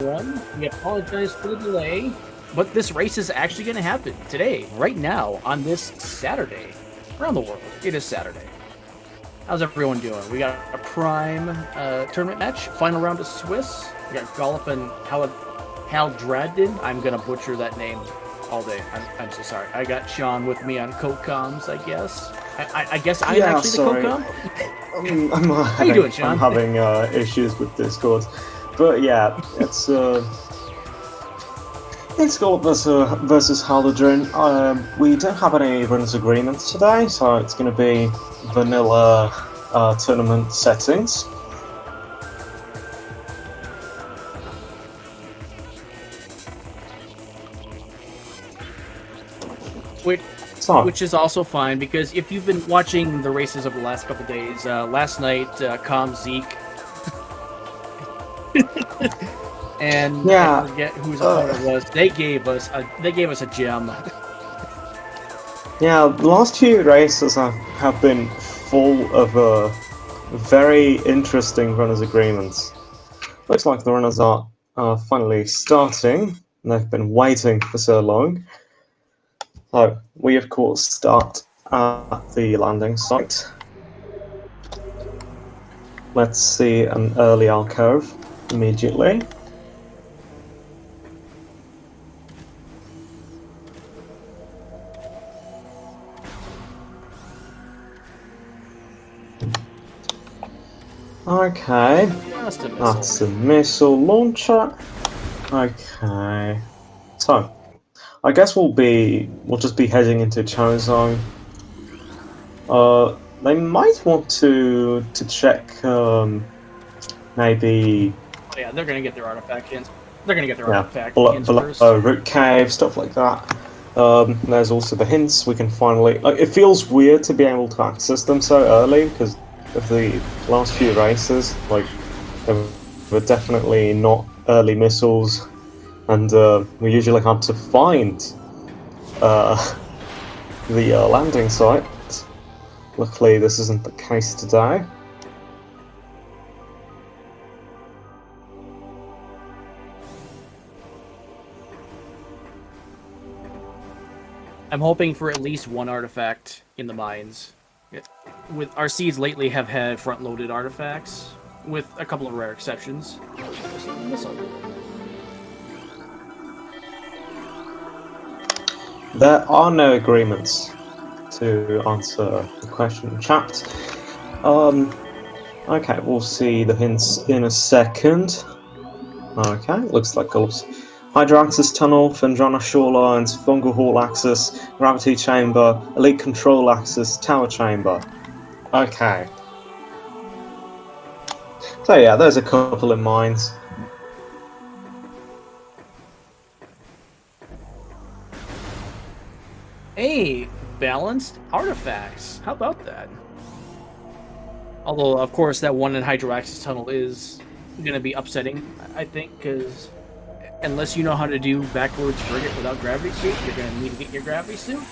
everyone. We apologize for the delay, but this race is actually going to happen today, right now, on this Saturday. Around the world, it is Saturday. How's everyone doing? We got a prime tournament match, final round of Swiss. We got Gollop and Haldadrin. I'm going to butcher that name all day. I'm so sorry. I got Sean with me on co-coms, I guess. I guess I'm actually sorry. the co-com. How you doing, Sean? I'm having issues with Discord, but yeah, it's Gollop versus Haldadrin. We don't have any runners agreements today, so it's going to be vanilla tournament settings. Which is also fine, because if you've been watching the races over the last couple days, last night, Zeke, and yeah, I forget whose opponent it was. They gave us a gem. Yeah, the last few races have been full of very interesting runners agreements. Looks like the runners are finally starting. They've been waiting for so long. So, we of course start at the landing site. Let's see an early alcove immediately. Okay, that's a missile launcher. Okay, so I guess we'll just be heading into Cho Zone. They might want to check maybe. Oh, yeah, they're gonna get their artifact in. They're gonna get their artifact first. Root cave, stuff like that. There's also the hints. We can finally. It feels weird to be able to access them so early because of the last few races. Like, there were definitely not early missiles, and we usually had to find the landing site. Luckily, this isn't the case today. I'm hoping for at least one artifact in the mines. With our seeds lately have had front-loaded artifacts, with a couple of rare exceptions. Missile. There are no agreements to answer the question in chat. Okay, we'll see the hints in a second. Okay, looks like Gollop's Hydro Axis Tunnel, Fendrana Shorelines, Fungal Hall Axis, Gravity Chamber, Elite Control Axis, Tower Chamber. Okay. So yeah, there's a couple in mines. Hey, balanced artifacts. How about that? Although, of course, that one in Hydro Axis Tunnel is going to be upsetting, I think, because unless you know how to do backwards frigate without gravity suit, you're going to need to get your gravity suit.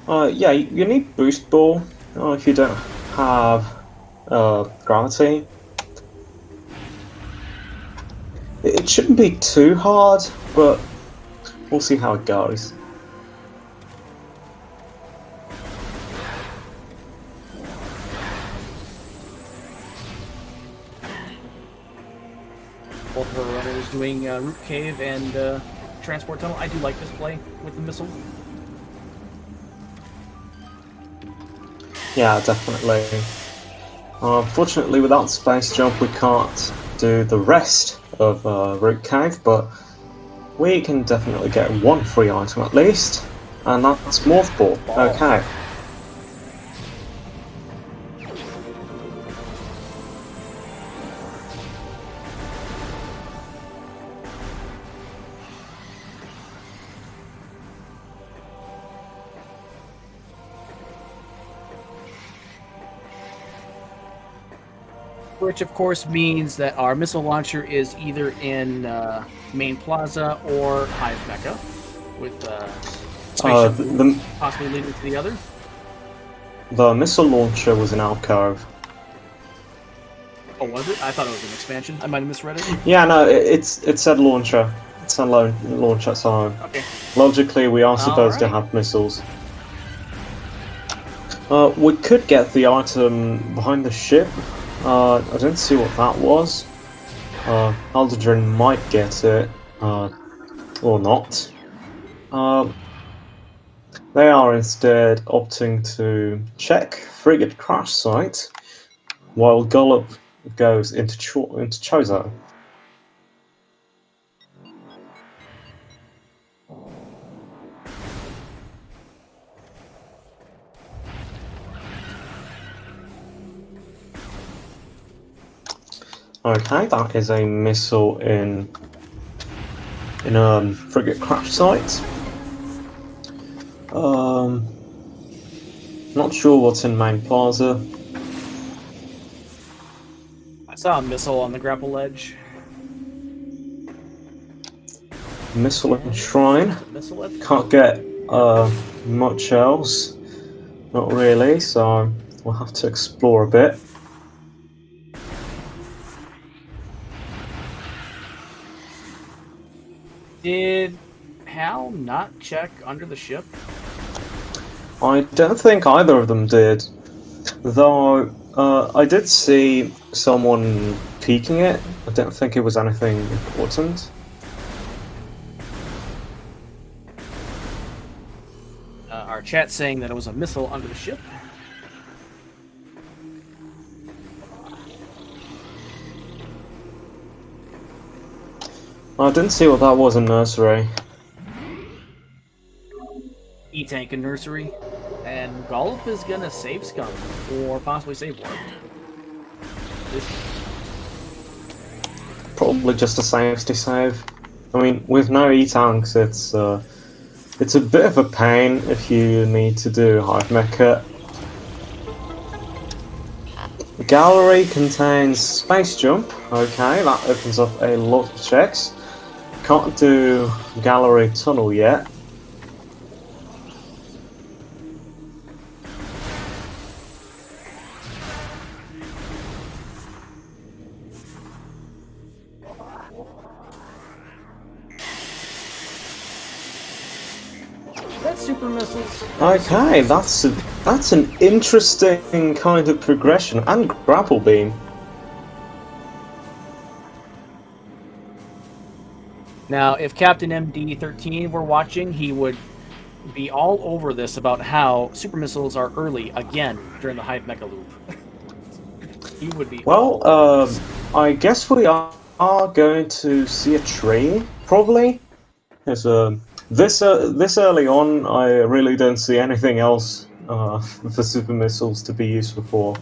Yeah, you need boost ball if you don't have gravity. It shouldn't be too hard, but we'll see how it goes. Both of our runners doing Root Cave and Transport Tunnel. I do like this play with the missile. Yeah, definitely. Unfortunately, without Space Jump, we can't do the rest of Root Cave, but we can definitely get one free item at least, and that's Morph Ball. Okay. Which, of course, means that our missile launcher is either in Main Plaza or Hive Mecca, with spaceship possibly leading to the other. The missile launcher was in Alcove. Oh, was it? I thought it was an expansion. I might have misread it. Yeah, no, it said launcher. It said launcher, so Okay. logically we are supposed to Alright. have missiles. We could get the item behind the ship. I didn't see what that was. Haldadrin might get it, or not. They are instead opting to check frigate crash site, while Gollop goes into Chozo. Okay, that is a missile in frigate crash site. Not sure what's in main plaza. I saw a missile on the grapple ledge. Missile and shrine. Missile at the Can't get much else. Not really, so we'll have to explore a bit. Did Hal not check under the ship? I don't think either of them did. Though, I did see someone peeking it. I don't think it was anything important. Our chat saying that it was a missile under the ship. I didn't see what that was in nursery. E-tank and nursery. And Gollop is gonna save Scum. Or possibly save Warp. Probably just a safety save. I mean, with no E-tanks, it's a bit of a pain if you need to do Hive Mecha. The gallery contains space jump. Okay, that opens up a lot of checks. Can't do gallery tunnel yet. That's super missiles. Okay, that's an interesting kind of progression, and grapple beam. Now, if Captain MD13 were watching, he would be all over this about how super missiles are early again during the Hive Mecha loop. He would be. Well, I guess we are going to see a tree, probably. As this early on, I really don't see anything else for super missiles to be useful for.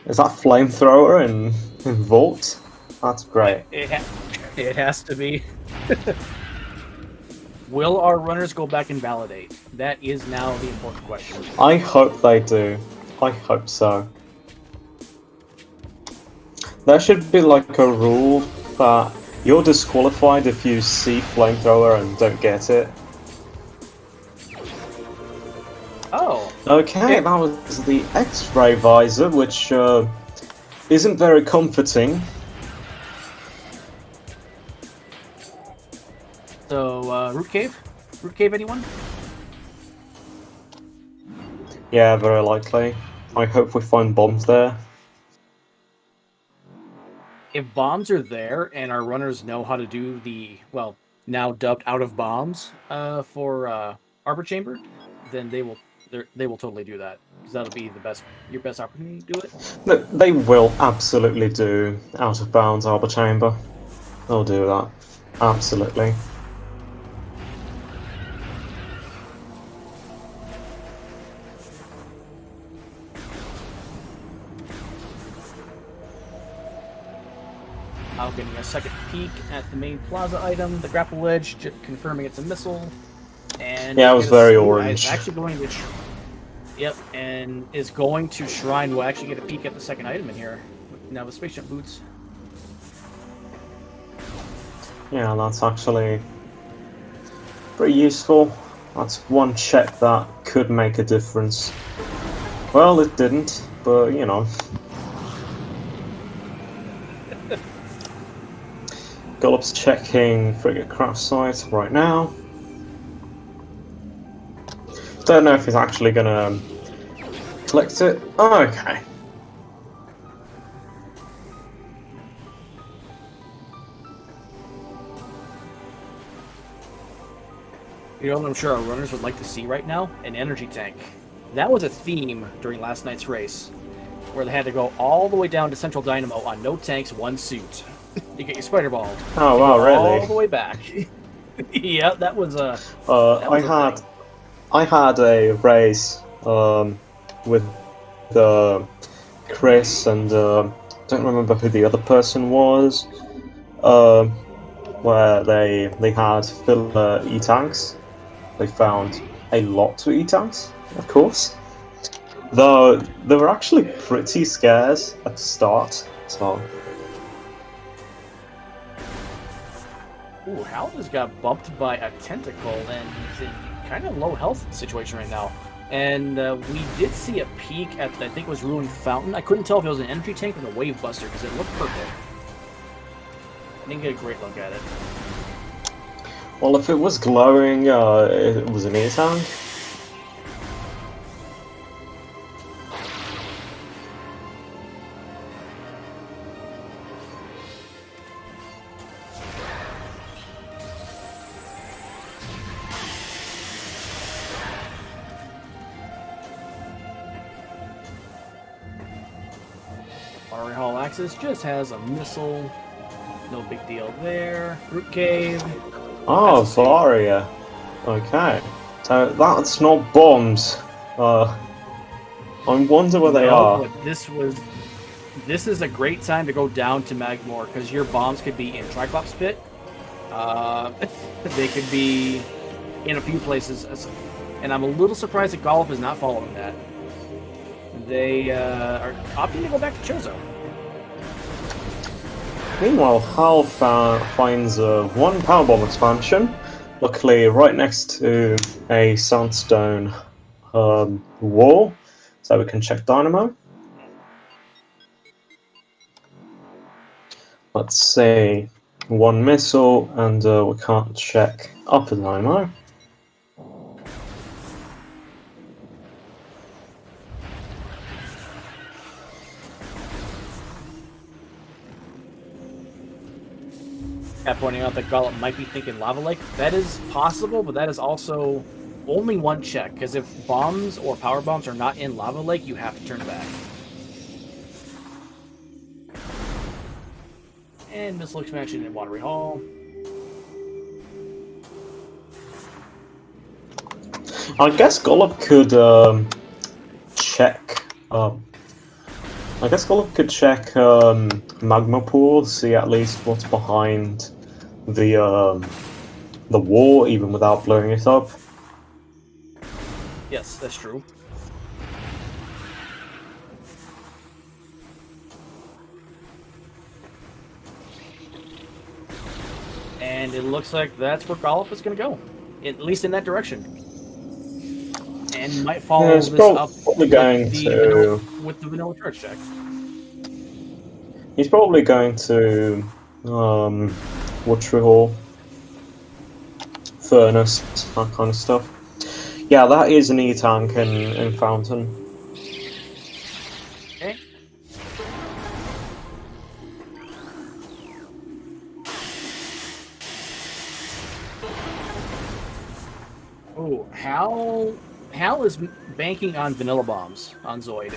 Is that flamethrower in Vault? That's great. It has to be. Will our runners go back and validate? That is now the important question. I hope they do. I hope so. There should be like a rule that you're disqualified if you see flamethrower and don't get it. Oh. Okay, that was the X-ray visor, which isn't very comforting. So, Root Cave? Root Cave, anyone? Yeah, very likely. I hope we find bombs there. If bombs are there and our runners know how to do the, well, now dubbed out of bombs for Arbor Chamber, then they will totally do that. Because that'll be your best opportunity to do it. They will absolutely do out of bounds Arbor Chamber. They'll do that. Absolutely. Now getting a second peek at the main plaza item, the grapple ledge, confirming it's a missile. And yeah, it was very orange. It's actually going to. Yep, and is going to Shrine. We'll actually get a peek at the second item in here. Now the spaceship boots. Yeah, that's actually pretty useful. That's one check that could make a difference. Well, it didn't, but you know. Gollop's checking frigate crash site right now. Don't know if he's actually gonna collect it. Oh, okay. You know what I'm sure our runners would like to see right now? An energy tank. That was a theme during last night's race, where they had to go all the way down to Central Dynamo on no tanks, one suit. You get your spider ball. Oh wow, really? All the way back. Yeah, that was a. I had a race with Chris and don't remember who the other person was. Um, where they had filler e-tanks. They found a lot of e-tanks, of course. Though they were actually pretty scarce at the start. So. Ooh, Hal just got bumped by a tentacle and he's in kind of low health situation right now. And we did see a peek at, I think it was Ruined Fountain. I couldn't tell if it was an energy tank or a wave buster because it looked purple. I didn't get a great look at it. Well, if it was glowing, it was an e-tank. Our Hall Axis just has a missile. No big deal there. Root Cave. Oh, Varia. Okay. So that's not bombs. I wonder where they are. But this is a great time to go down to Magmore because your bombs could be in Triclops Pit. They could be in a few places, and I'm a little surprised that Gollop is not following that. They are opting to go back to Chozo. Meanwhile, Hal finds one powerbomb expansion, luckily right next to a sandstone wall, so we can check Dynamo. Let's see, one missile, and we can't check upper Dynamo. Pointing out that Gollop might be thinking Lava Lake. That is possible, but that is also only one check, because if bombs or power bombs are not in Lava Lake, you have to turn back. And missile expansion in Watery Hall. I guess Gollop could check. I guess Gollop could check Magma Pool, see at least what's behind the wall, even without blowing it up. Yes, that's true. And it looks like that's where Gollop is going to go, at least in that direction. And might follow this up with the vanilla charge check. He's probably going to Watery Hall, Furnace, that kind of stuff. Yeah, that is an E-tank in Fountain. Okay. Oh, Hal is banking on vanilla bombs on Zoid.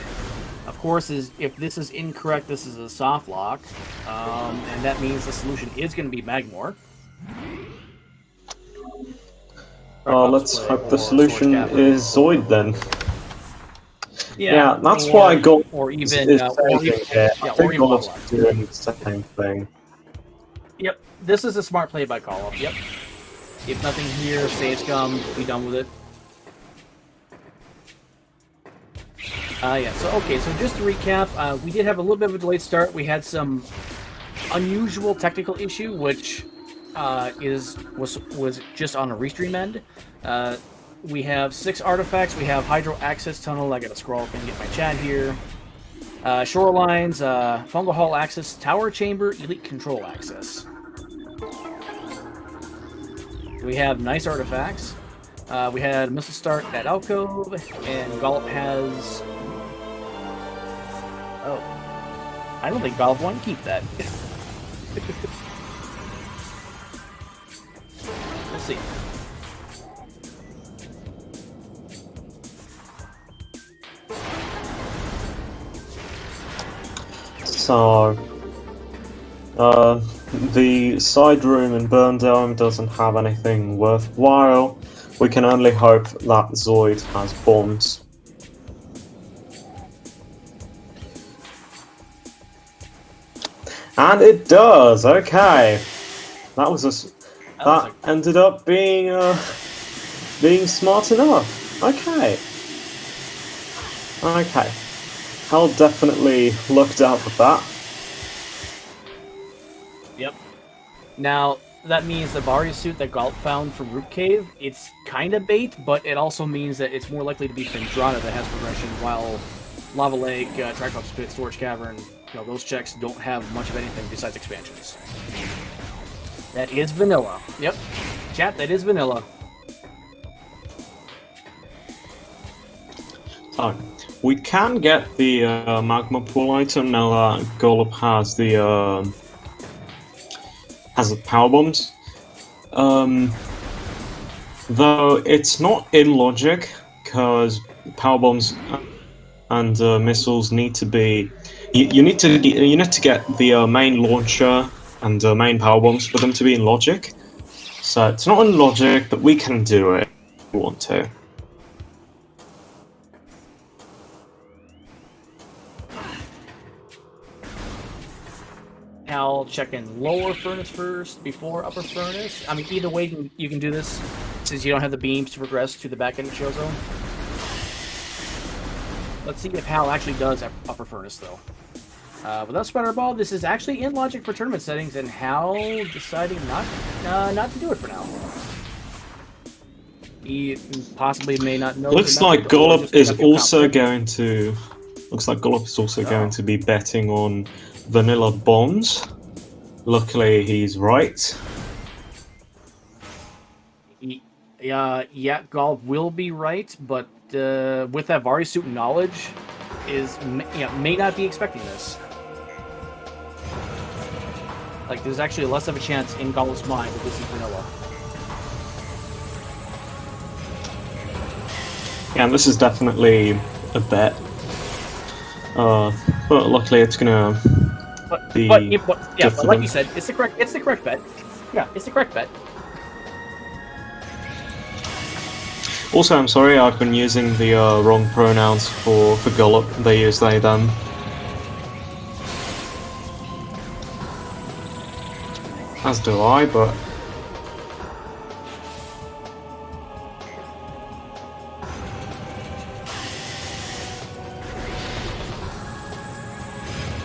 Of course, if this is incorrect, this is a soft lock, and that means the solution is going to be Magmore. Let's hope the solution is Zoid then. Yeah, that's why I got. Or even I think Gollop's doing the same thing. Yep, this is a smart play by Gollop. Yep. If nothing here, Sage Gum, be done with it. Yeah, so just to recap, we did have a little bit of a delayed start. We had some unusual technical issue, which was just on a restream end. We have 6 artifacts. We have Hydro Access Tunnel. I gotta scroll up and get my chat here. Shorelines, Fungal Hall Access, Tower Chamber, Elite Control Access. We have nice artifacts. We had Missile Start at Alcove, and Gollop has... Oh. I don't think Gollop wanted to keep that. Let's see. So, the side room in Burn Dome doesn't have anything worthwhile. We can only hope that Zoid has bombs. And it does. Okay, that was that ended up being smart enough. Okay. Okay. Hal definitely looked out for that. Yep. Now, that means the Varia suit that Galt found from Root Cave, it's kind of bait, but it also means that it's more likely to be Fendrana that has progression, while Lava Lake, Tricops Pit, Storage Cavern, those checks don't have much of anything besides expansions. That is vanilla. Yep. Chat, that is vanilla. So, we can get the magma pool item now that Gollop has the power bombs. Though it's not in logic because power bombs and missiles need to be. You need to get the main launcher and main power bombs for them to be in logic. So it's not in logic, but we can do it if we want to. I'll check in lower furnace first before upper furnace. I mean, either way you can do this, since you don't have the beams to progress to the back end of Show Zone. Let's see if Hal actually does upper furnace, though. Without Spider Ball, this is actually in logic for tournament settings, and Hal deciding not to do it for now. He possibly may not know. Looks like Gollop is also going to. Looks like Gollop is also going to be betting on vanilla bombs. Luckily, he's right. Yeah, Gollop will be right, but with that Vari suit knowledge, may not be expecting this. Like, there's actually less of a chance in Gollop's mind that this is vanilla. Yeah, and this is definitely a bet. But luckily, it's gonna be. But like you said, it's the correct bet. Yeah, it's the correct bet. Also, I'm sorry, I've been using the wrong pronouns for Gollop. They use they them. As do I, but.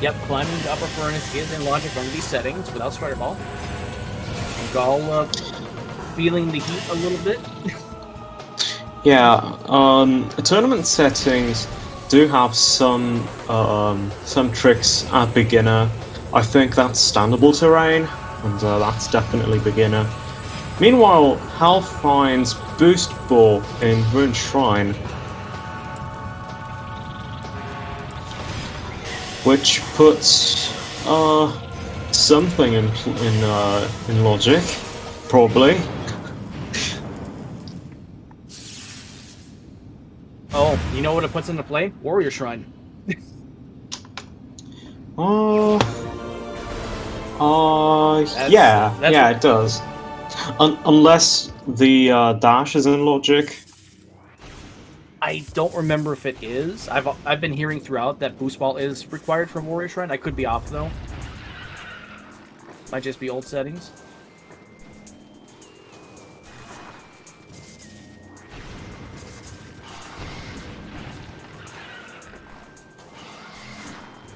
Yep, climbing the upper furnace is in logic under these settings without Spider Ball. And Gollop feeling the heat a little bit. Yeah, tournament settings do have some tricks at beginner. I think that's standable terrain, and that's definitely beginner. Meanwhile, Hal finds Boost Ball in Ruined Shrine, which puts something in logic, probably. Oh, you know what it puts into play? Warrior Shrine. Yeah, it does. Unless the dash is in logic. I don't remember if it is. I've been hearing throughout that Boost Ball is required for Warrior Shrine. I could be off though. Might just be old settings.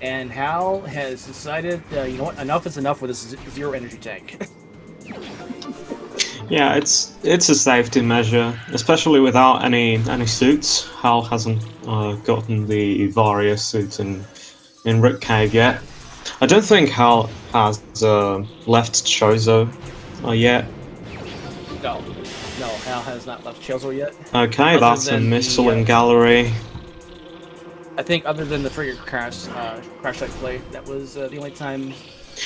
And Hal has decided, you know what, enough is enough with this zero energy tank. Yeah, it's a safety measure, especially without any suits. Hal hasn't gotten the Varia suit in Rick Cave yet. I don't think Hal has left Chozo yet. No, no, Hal has not left Chozo yet. Okay, Other that's a than missile the, in gallery. I think, other than the frigate crash site play, that was the only time.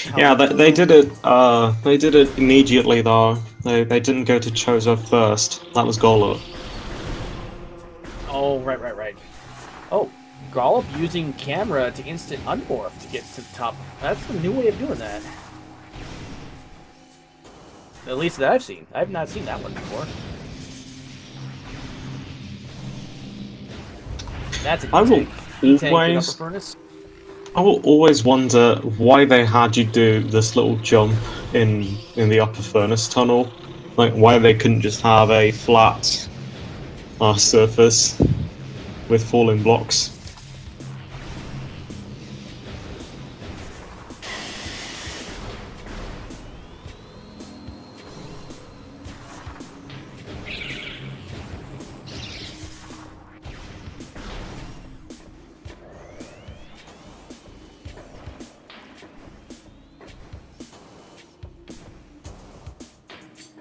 Hal Yeah, left they Chozo. did it. They did it immediately though. They didn't go to Chozo first. That was Gollop. Oh, right. Oh, Gollop using camera to instant unmorph to get to the top. That's a new way of doing that. At least that I've seen. I've not seen that one before. That's a I good will take. E-tank in upper always, furnace. I will always wonder why they had you do this little jump in the upper furnace tunnel. Like why they couldn't just have a flat surface with falling blocks.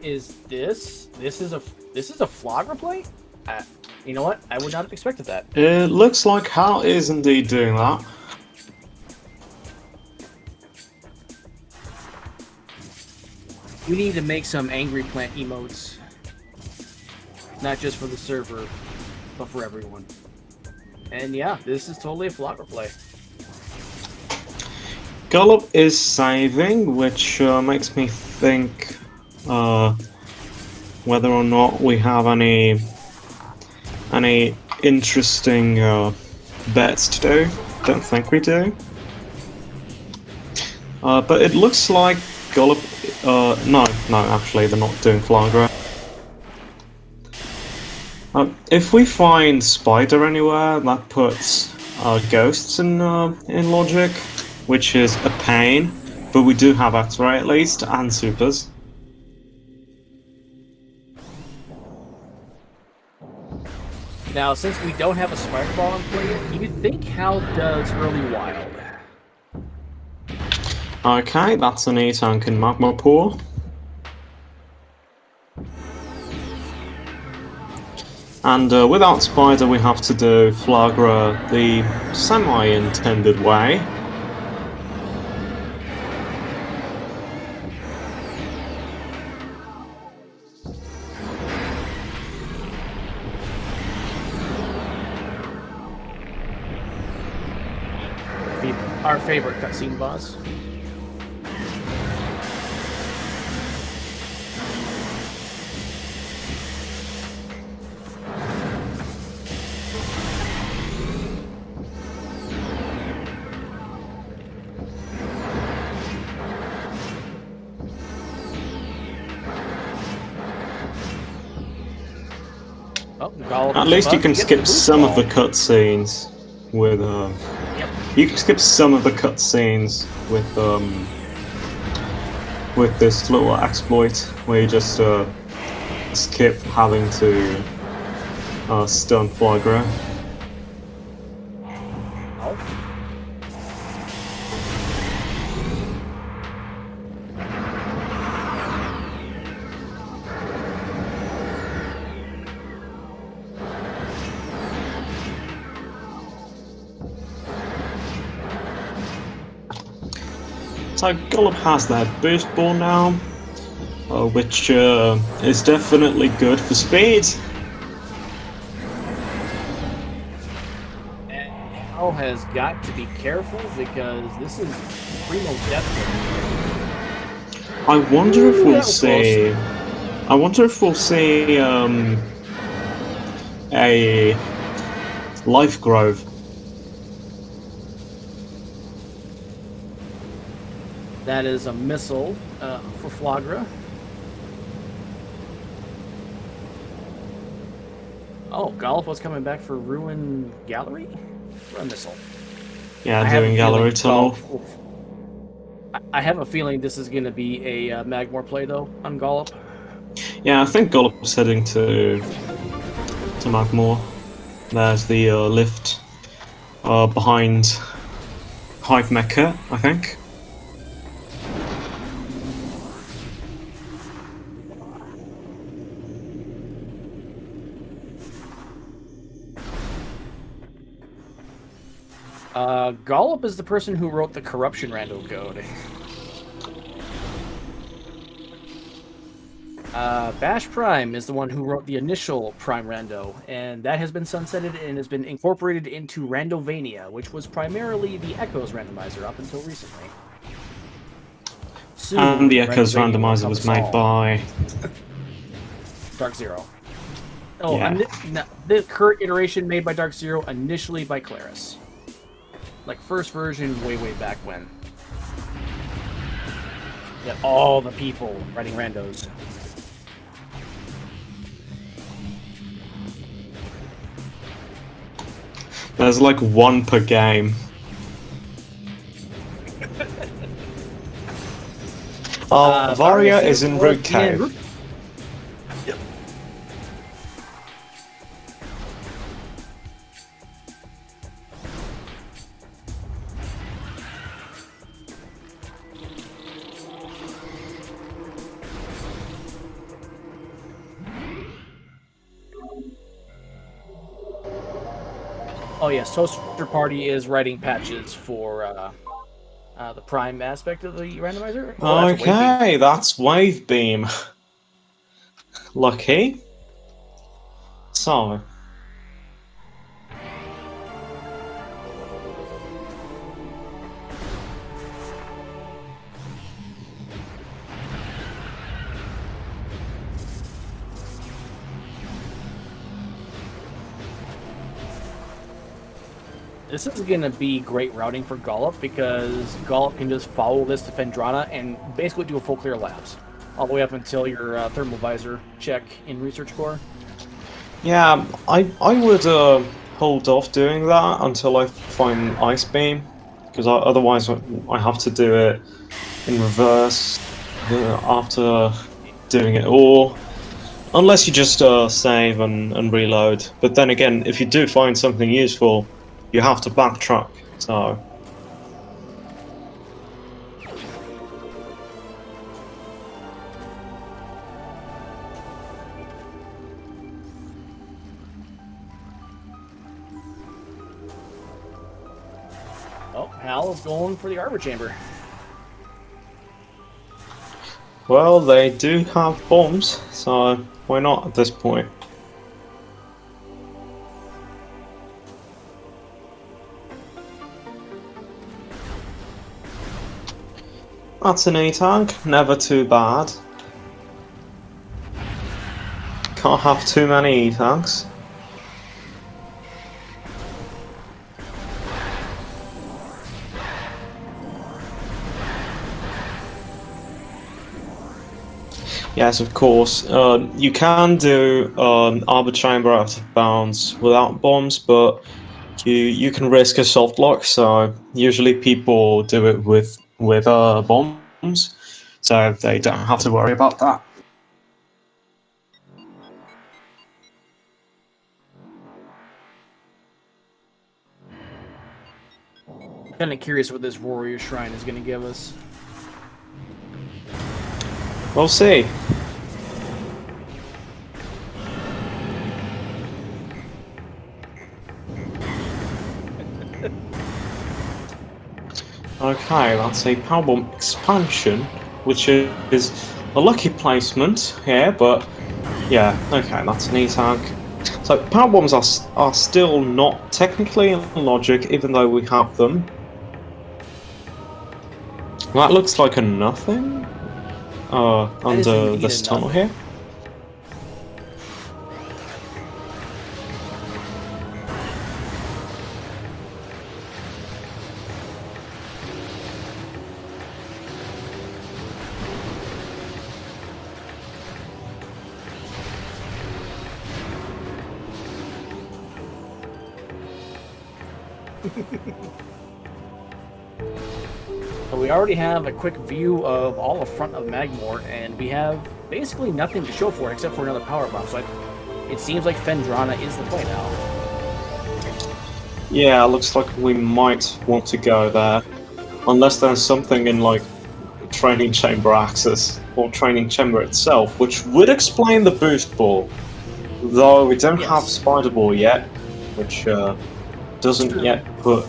Is this? This is a flog replay? You know what? I would not have expected that. It looks like Hal is indeed doing that. We need to make some angry plant emotes, not just for the server, but for everyone. And yeah, this is totally a flog replay. Gollop is saving, which makes me think whether or not we have any interesting bets to do. Don't think we do. But it looks like Gollop. No, actually, they're not doing Flagra. If we find Spider anywhere, that puts ghosts in logic, which is a pain. But we do have X-ray at least and supers. Now, since we don't have a Spider Ball in play, do you think Hal does early wild? Okay, that's an E-tank in Magma Pool. And without Spider, we have to do Flagra the semi-intended way. Our favorite cutscene boss. Oh, At least you can skip some of the cutscenes with Yep. you can skip some of the cutscenes with this little exploit where you just skip having to stun Flagra. Oh. So Gollop has their boost ball now, which is definitely good for speed. And Hal has got to be careful because this is primo death. I wonder if we'll that was see. I wonder if we'll see a life grove. That is a missile for Flagra. Oh, Gollop was coming back for Ruin Gallery? For a missile. Yeah, doing gallery tunnel. I have a feeling this is going to be a Magmore play, though, on Gollop. Yeah, I think Gollop's heading to Magmore. There's the lift behind Hive Mecha, I think. Gollop is the person who wrote the corruption rando code. Bash Prime is the one who wrote the initial Prime Rando, and that has been sunsetted and has been incorporated into Randovania, which was primarily the Echoes randomizer up until recently. Soon, And the Echoes Randovania will randomizer was encompass made all. by Dark Zero. Oh, Yeah. The current iteration made by Dark Zero, initially by Claris. Like, first version way back when. Got all the people writing randos. There's like one per game. Varia is in Root Cave. Yep. Oh yes, Toaster Party is writing patches for the Prime aspect of the randomizer. Oh, Okay, that's Wave Beam. Lucky. So. This is going to be great routing for Gollop because Gollop can just follow this to Fendrana and basically do a full clear lapse. All the way up until your thermal visor check in Research Core. Yeah, I would hold off doing that until I find Ice Beam, because otherwise I have to do it in reverse after doing it all. Unless you just save and reload. But then again, if you do find something useful, you have to backtrack, so... Oh, Hal is going for the Arbor Chamber. Well, they do have bombs, so why not at this point? That's an E-Tank, never too bad. Can't have too many E-Tanks. Yes, of course. You can do Arbor Chamber out of bounds without bombs, but you can risk a soft lock. So usually people do it with bombs, so they don't have to worry about that. Kind of curious what this Warrior Shrine is going to give us. We'll see. Okay, that's a Powerbomb expansion, which is a lucky placement here, but yeah, okay, that's an E-Tank. So Powerbombs are still not technically in logic, even though we have them. That looks like a nothing under this tunnel here. So we already have a quick view of all the front of Magmore, and we have basically nothing to show for it except for another power bomb. So it seems like Phendrana is the play now. Yeah, looks like we might want to go there. Unless there's something in, like, training chamber access, or training chamber itself, which would explain the boost ball. Though we don't have Spider Ball yet, which doesn't yet put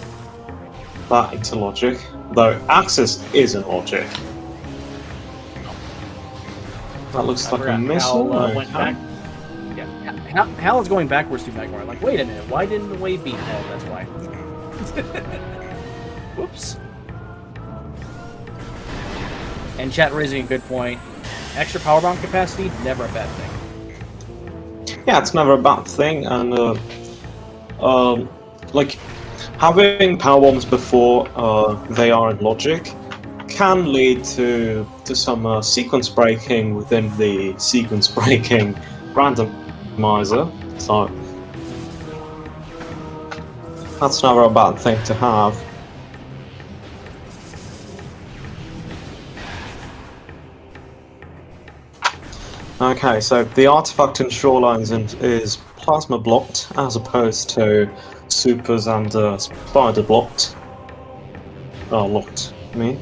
that into logic. Though access is in logic. That looks like a missile. Hal went back. Yeah, Hal is going backwards to Magmar. Like, wait a minute, why didn't the wave beat? Oh, that's why. Whoops. And chat raising a good point. Extra power bomb capacity, never a bad thing. Yeah, it's never a bad thing, and like having power bombs before they are in logic can lead to some sequence breaking within the sequence breaking randomizer. So that's never a bad thing to have. Okay, so the artifact in Shorelines is plasma blocked as opposed to supers and spider blocked. Oh, locked, I mean.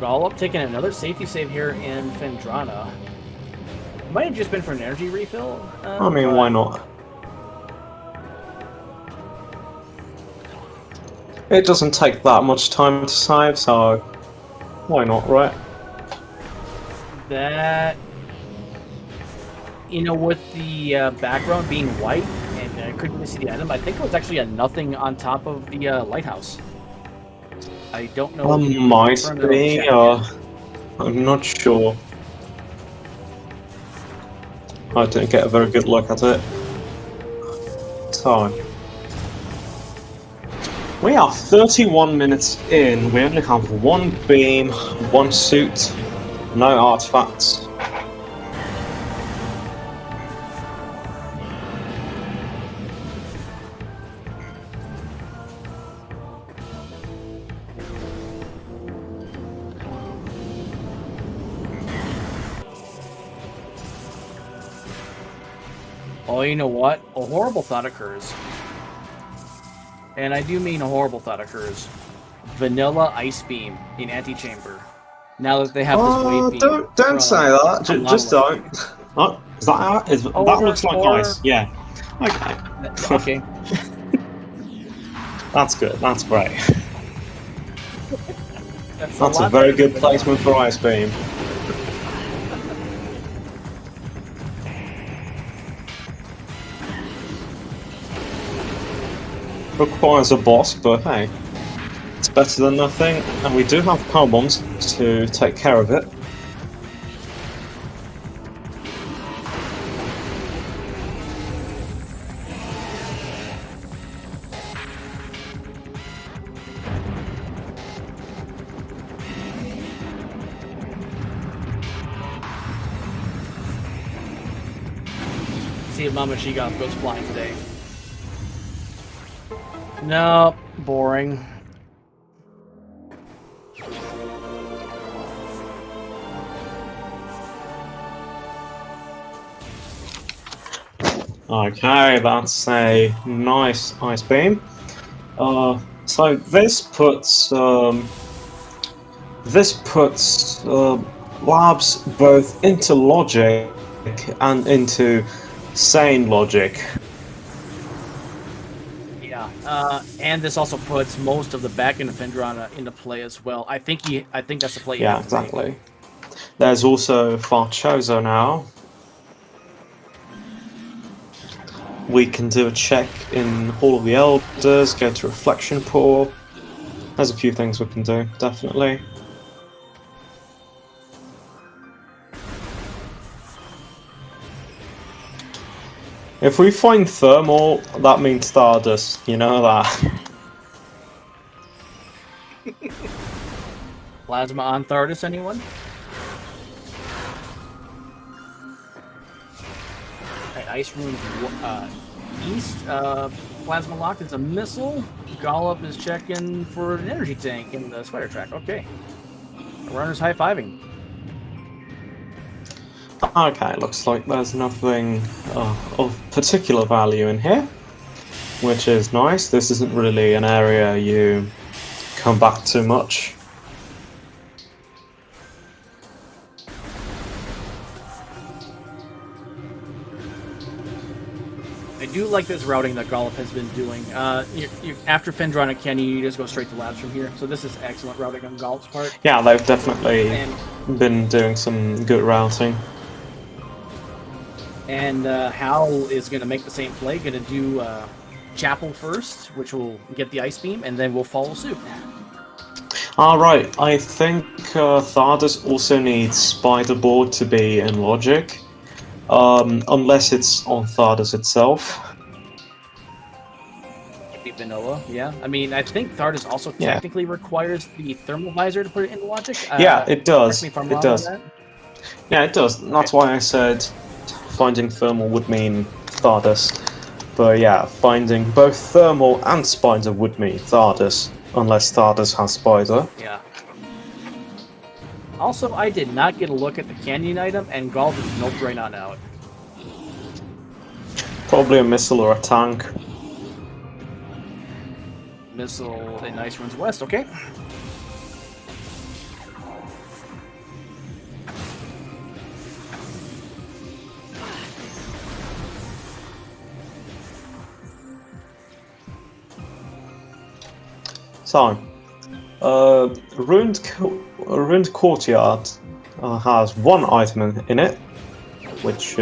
Gollop taking another safety save here in Phendrana. Might have just been for an energy refill. I mean, why not? It doesn't take that much time to save, so why not, right? That, you know, with the background being white and I couldn't really see the item, I think it was actually a nothing on top of the lighthouse. I don't know. Might be, I'm not sure. I didn't get a very good look at it. So, we are 31 minutes in. We only have one beam, one suit, no artifacts. Oh, you know what? A horrible thought occurs. And I do mean a horrible thought occurs. Vanilla Ice Beam in Antechamber. Now that they have this wave beam. Don't say that. Just don't. Oh, is that that looks like ice. Yeah. Okay. Okay. That's good. That's great. That's a very good placement for Ice Beam. Requires a boss, but hey, it's better than nothing, and we do have power bombs to take care of it. See if Mama Shigoth goes flying today. No, boring. Okay, that's a nice Ice Beam. So this puts labs both into logic and into sane logic. And this also puts most of the back end of Phendrana into play as well. I think that's the play. Yeah, exactly. There's also Farchozo now. We can do a check in Hall of the Elders, go to Reflection Pool. There's a few things we can do, definitely. If we find Thermal, that means Stardust, you know that. Plasma on Thardus, anyone? Right, Ice Rune East, Plasma locked, it's a missile. Gollop is checking for an energy tank in the spider track. Okay. Runner's high-fiving. Okay, looks like there's nothing of particular value in here, which is nice. This isn't really an area you come back to much. I do like this routing that Gollop has been doing. After Fendronic Canyon, you just go straight to labs from here. So this is excellent routing on Gollop's part. Yeah, they've definitely been doing some good routing. And Hal is going to make the same play. Going to do Chapel first, which will get the Ice Beam, and then we'll follow suit. Alright, I think Thardus also needs Spiderboard to be in Logic. Unless it's on Thardus itself. Maybe vanilla, yeah. I mean, I think Thardus also technically requires the thermal visor to put it into Logic. Yeah, it does. Correct me if I'm it wrong does. on that. Yeah, it does. That's why I said finding thermal would mean Thardus. But yeah, finding both thermal and spider would mean Thardus, unless Thardus has spider. Yeah. Also, I did not get a look at the canyon item, and Golf is noped right on out. Probably a missile or a tank. Missile in Ice Ruins West, okay. So, Ruined Courtyard has one item in it, which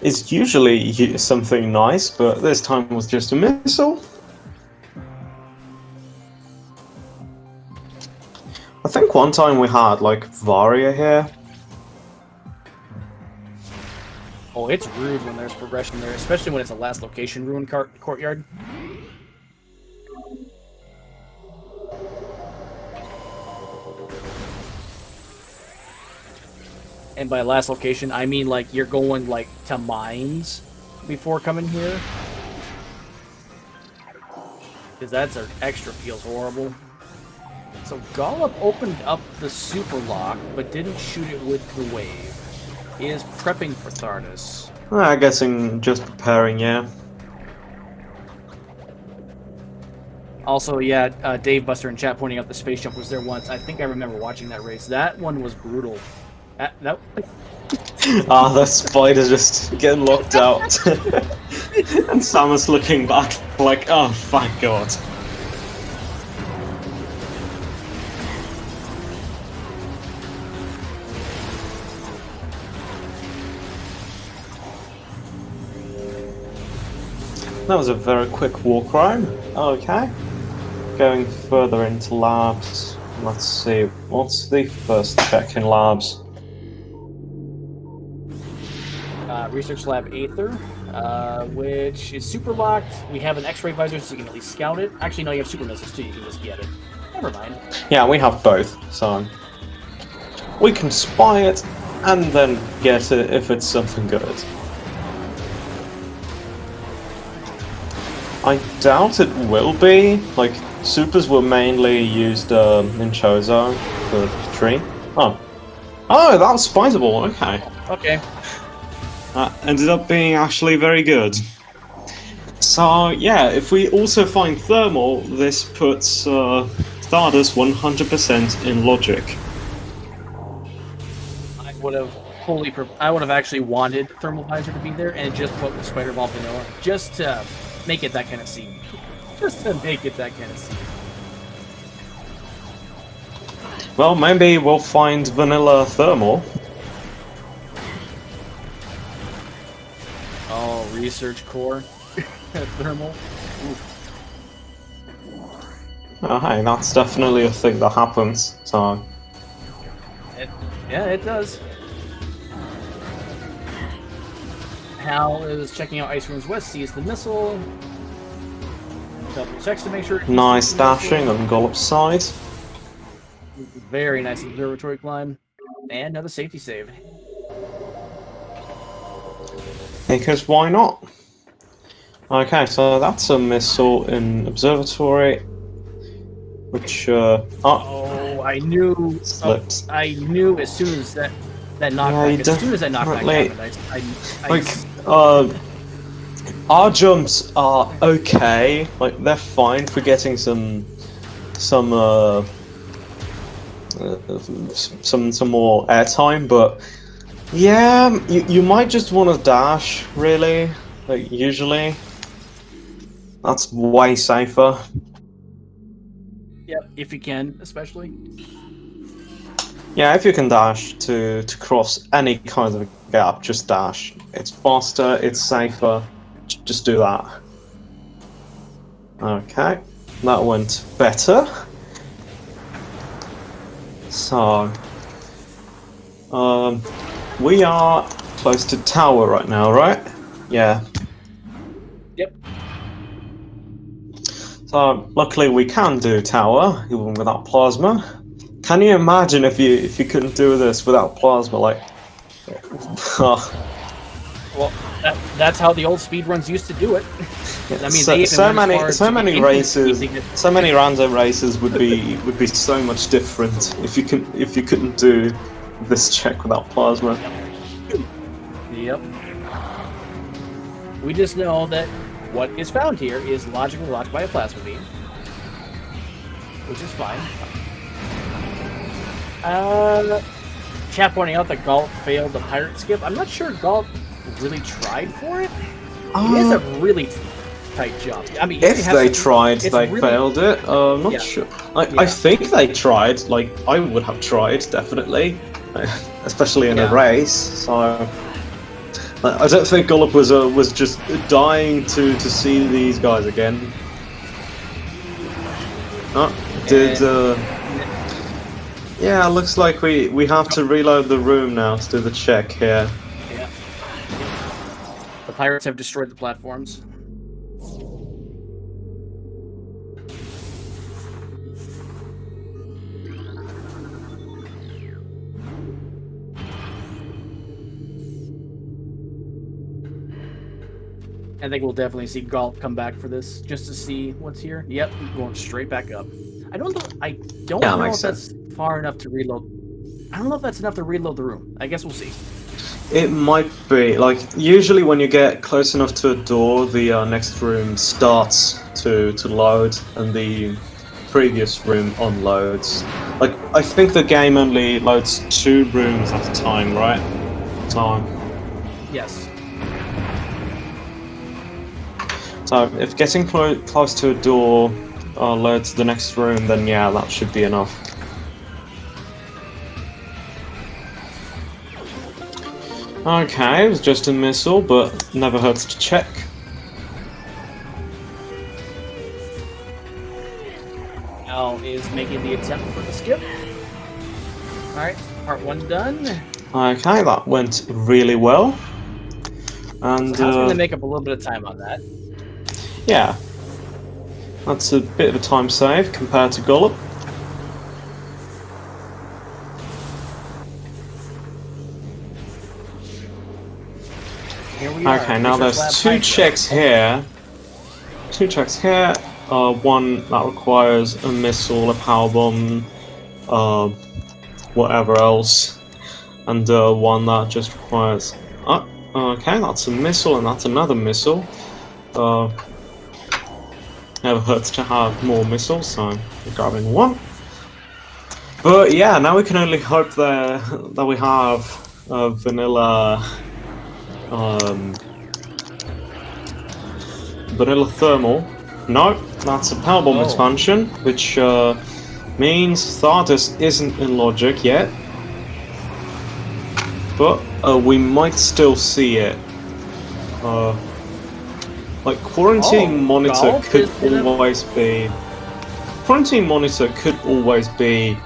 is usually something nice, but this time was just a missile. I think one time we had, like, Varia here. Oh, it's rude when there's progression there, especially when it's a last location ruined courtyard. And by last location, I mean like you're going like to mines before coming here. Because that's an extra feels horrible. So Gollop opened up the super lock, but didn't shoot it with the wave. He is prepping for Thardus. I'm guessing just preparing, yeah. Also, yeah, Dave Buster in chat pointing out the space jump was there once. I think I remember watching that race. That one was brutal. Nope. The spider's just getting locked out. And Samus looking back like, oh, thank God. That was a very quick walk around. Okay. Going further into labs. Let's see, what's the first check in labs? Research Lab Aether, which is super locked. We have an X-ray visor, so you can at least scout it. Actually, no, you have super missiles too. You can just get it. Never mind. Yeah, we have both, so we can spy it and then get it if it's something good. I doubt it will be. Like, supers were mainly used in Chozo for the tree. Oh, that was Spiderball. Okay. Okay. Ended up being actually very good. So yeah, if we also find thermal, this puts Thardus 100% in logic. I would have actually wanted thermal visor to be there and just put the spider ball vanilla just to make it that kind of scene. Just to make it that kind of scene. Well, maybe we'll find vanilla thermal. Oh, research core. Thermal. Oof. Oh, hey, that's definitely a thing that happens, so... Yeah, it does. Hal is checking out Ice Ruins West, sees the missile. Double checks to make sure... Nice dashing on Gollop's side. Very nice observatory climb. And another safety save. Because why not? Okay, so that's a missile in observatory, which Oh, I knew. slipped. I knew as soon as that. that knockback. As soon as that knockback happened, our jumps are okay. Like they're fine for getting some more airtime, but yeah, you might just want to dash. Really, like usually, that's way safer. Yep, if you can, especially. Yeah, if you can dash to cross any kind of gap, just dash. It's faster, it's safer. Just do that. Okay, that went better. So, we are close to tower right now, right? Yeah. Yep. So, luckily we can do tower even without plasma. Can you imagine if you couldn't do this without plasma? Like, well, that's how the old speedruns used to do it. I mean, so many random races would be so much different if you couldn't do this check without plasma. Yep. We just know that what is found here is logically locked by a plasma beam, which is fine. Chat pointing out that Gollop failed the pirate skip. I'm not sure Gollop really tried for it. It is a really tight jump. I mean, if they tried, they failed it. I'm not sure. I think they tried. Like, I would have tried, definitely. Especially in a race. So, I don't think Gollop was just dying to see these guys again. Yeah, looks like we have to reload the room now to do the check here. Yeah. The pirates have destroyed the platforms. I think we'll definitely see Gollop come back for this, just to see what's here. Yep, going straight back up. I don't know if that's far enough to reload. I don't know if that's enough to reload the room. I guess we'll see. It might be. Like, usually when you get close enough to a door, the next room starts to load, and the previous room unloads. Like, I think the game only loads 2 rooms at a time, right? Yes. So, if getting close to a door loads the next room, then yeah, that should be enough. Okay, it was just a missile, but never hurts to check. Al is making the attempt for the skip. Alright, part 1 done. Okay, that went really well. And so I was going to make up a little bit of time on that. Yeah. That's a bit of a time save compared to Gollop. Here we are. Okay, now there's 2 checks here. 2 checks here. One that requires a missile, a power bomb, whatever else, and one that just requires. Okay, that's a missile, and that's another missile. Never hurts to have more missiles, so I'm grabbing one. But yeah, now we can only hope that we have vanilla thermal. No, that's a power bomb expansion, which means Stardust isn't in logic yet. But we might still see it. Like, quarantine monitor could always be... Quarantine monitor could always be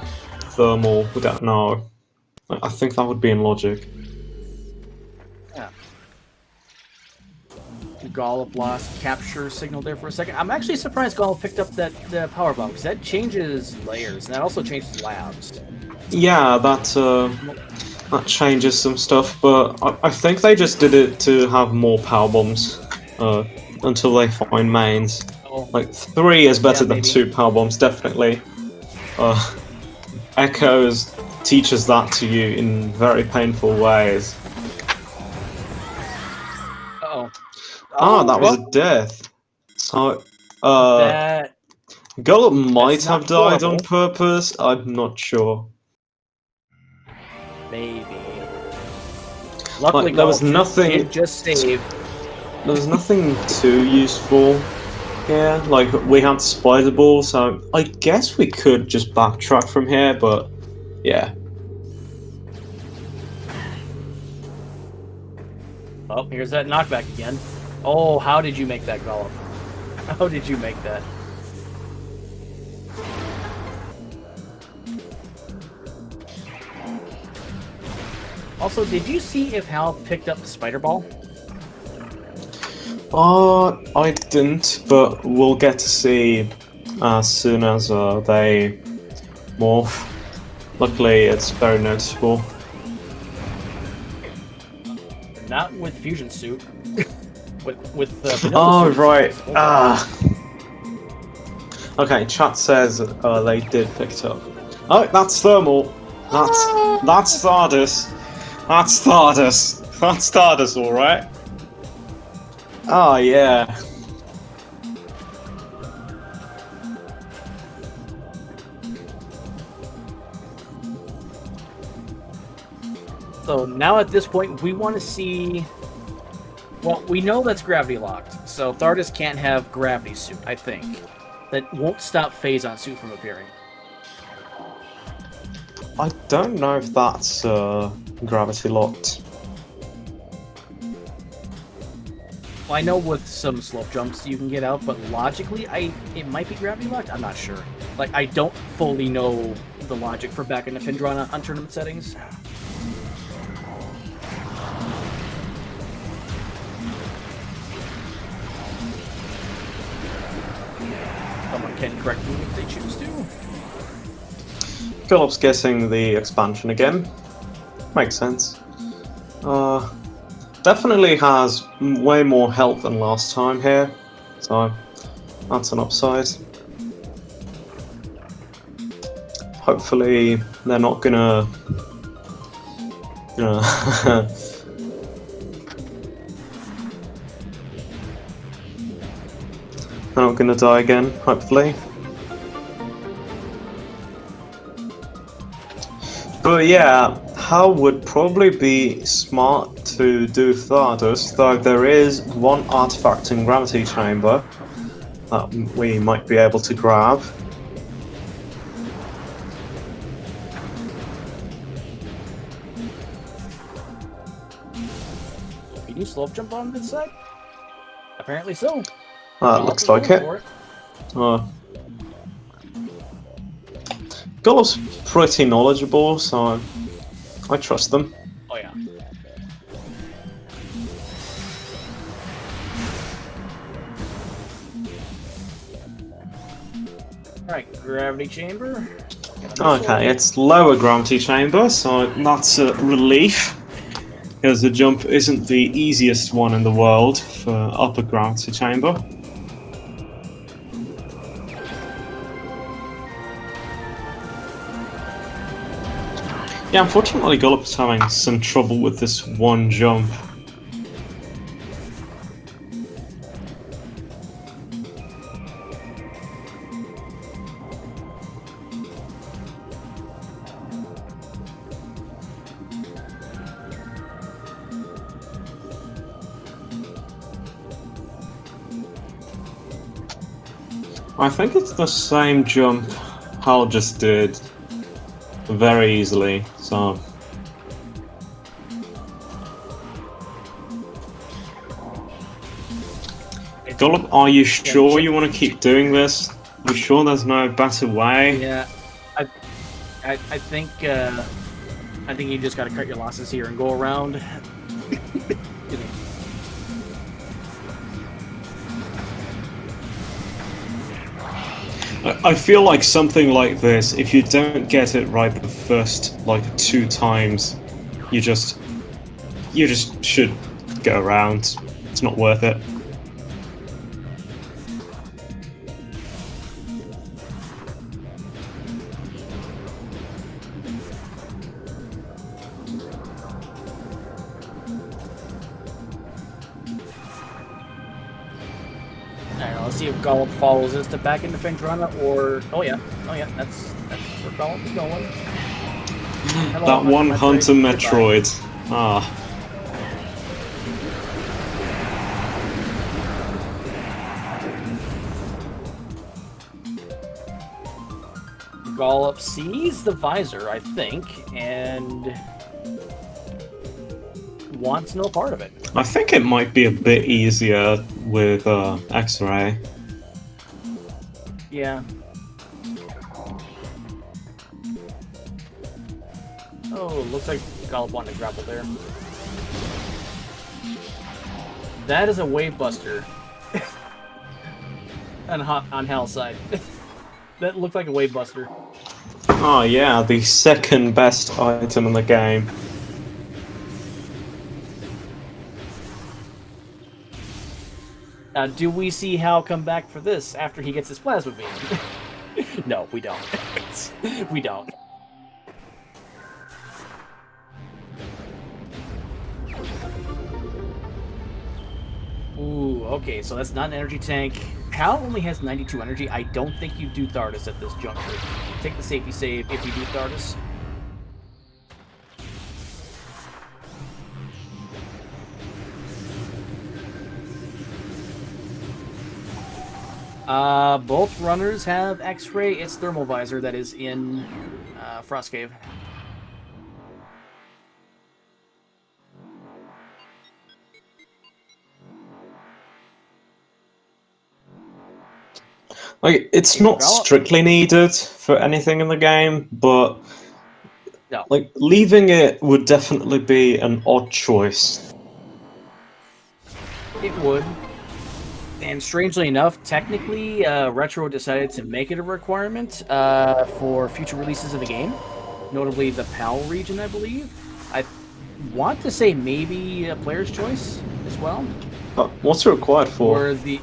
thermal, we don't know. I think that would be in logic. Yeah. Gollop lost capture signal there for a second. I'm actually surprised Gollop picked up that power bomb, because that changes layers, and that also changes labs. Yeah, that changes some stuff, but I think they just did it to have more power bombs. Until they find mains. Like, 3 is better than 2 power bombs, definitely. Echoes teaches that to you in very painful ways. Uh-oh. Ah, that was a well, death. So, that Gollop might not have died on horrible. purpose. I'm not sure. Maybe. Luckily, Like, there was Gollop nothing. did just save. There was nothing too useful here. Like, we had Spider Ball, so I guess we could just backtrack from here, but yeah. Oh, here's that knockback again. Oh, how did you make that, Gollop? How did you make that? Also, did you see if Hal picked up the spider ball? I didn't, but we'll get to see as soon as they morph. Luckily, it's very noticeable. Not with fusion suit. with vanilla Oh, suit. right. Okay, chat says they did pick it up. Oh, that's thermal. That's Stardust. That's Stardust. That's Stardust, all right. Oh yeah. So now at this point, we want to see. Well, we know that's gravity locked, so Thardus can't have gravity suit. I think that won't stop Phazon suit from appearing. I don't know if that's gravity locked. Well, I know with some slope jumps you can get out, but logically, it might be gravity locked. I'm not sure. Like, I don't fully know the logic for back in the Findron on tournament settings. Someone can correct me if they choose to. Gollop's getting the expansion again. Makes sense. Definitely has way more health than last time here, so that's an upside. Hopefully they're not gonna they're not gonna die again, hopefully. But yeah, Hal would probably be smart to do Thardus, though there is one artifact in Gravity Chamber that we might be able to grab. Can you slope jump on this side? Apparently so. Looks like it. Gollop's pretty knowledgeable, so I trust them. Oh yeah. Alright, gravity chamber. Okay, it's lower gravity chamber, so that's a relief, because the jump isn't the easiest one in the world for upper gravity chamber. Yeah, unfortunately Gollop is having some trouble with this one jump. I think it's the same jump Hal just did very easily, so... Gollop, are you sure you want to keep doing this? Are you sure there's no better way? Yeah, I think you just gotta cut your losses here and go around. I feel like something like this, if you don't get it right the first, like, 2 times, you just should go around. It's not worth it. Let's see if Gollop follows us to back into Fendrana, or oh yeah, that's where Gollop is going. Hello, That one Hunter Metroid. Metroid. Ah. Gollop sees the visor, I think, and wants no part of it. I think it might be a bit easier with X-ray. Yeah. Oh, looks like Gollop wanted to grapple there. That is a wave buster. on Hal's side. That looked like a wave buster. Oh yeah, the second best item in the game. Now, do we see Hal come back for this after he gets his plasma beam? No, we don't. We don't. Ooh, okay, so that's not an energy tank. Hal only has 92 energy. I don't think you do Thardus at this juncture. Take the safety save if you do Thardus. Both runners have X-ray. It's thermal visor that is in Frost Cave. Like, it's not strictly needed for anything in the game, but no. Like, leaving it would definitely be an odd choice. It would. And strangely enough, technically, Retro decided to make it a requirement for future releases of the game, notably the PAL region, I believe. I want to say maybe a player's choice as well. What's it required for? Or the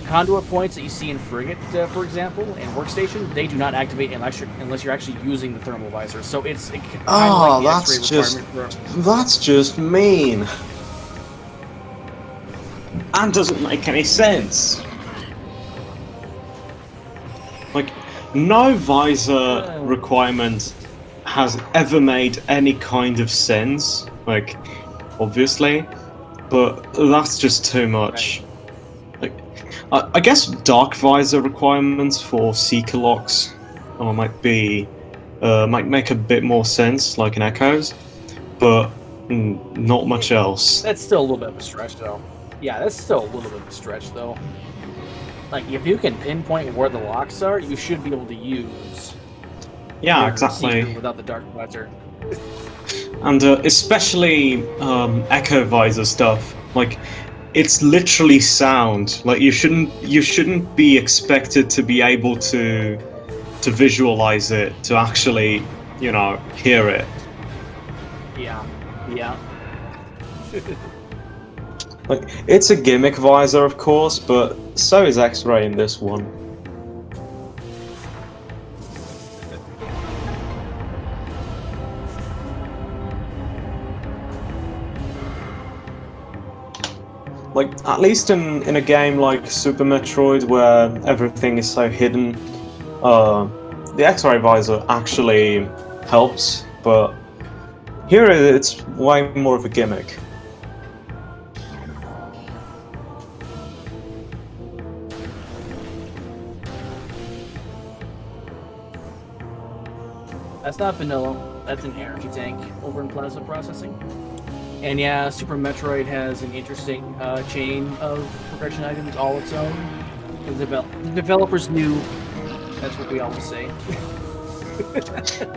conduit points that you see in Frigate, for example, and Workstation, they do not activate unless you're actually using the thermal visor. So it's kind of like the X-ray requirement. That's just mean. And doesn't make any sense. Like, no visor requirement has ever made any kind of sense. Like, obviously, but that's just too much. Like, I guess dark visor requirements for Seeker locks might make a bit more sense, like in Echoes, but not much else. That's still a little bit of a stretch, though. Yeah, that's still a little bit of a stretch, though. Like, if you can pinpoint where the locks are, you should be able to use. Yeah, exactly. Without the dark visor. And especially Echo visor stuff. Like, it's literally sound. Like, you shouldn't be expected to be able to visualize it, to actually, hear it. Yeah. Yeah. Like, it's a gimmick visor, of course, but so is X-ray in this one. Like, at least in a game like Super Metroid, where everything is so hidden, the X-ray visor actually helps, but here it's way more of a gimmick. That's not vanilla. That's an energy tank over in plasma processing. And yeah, Super Metroid has an interesting chain of progression items all its own. The developers knew. That's what we always say.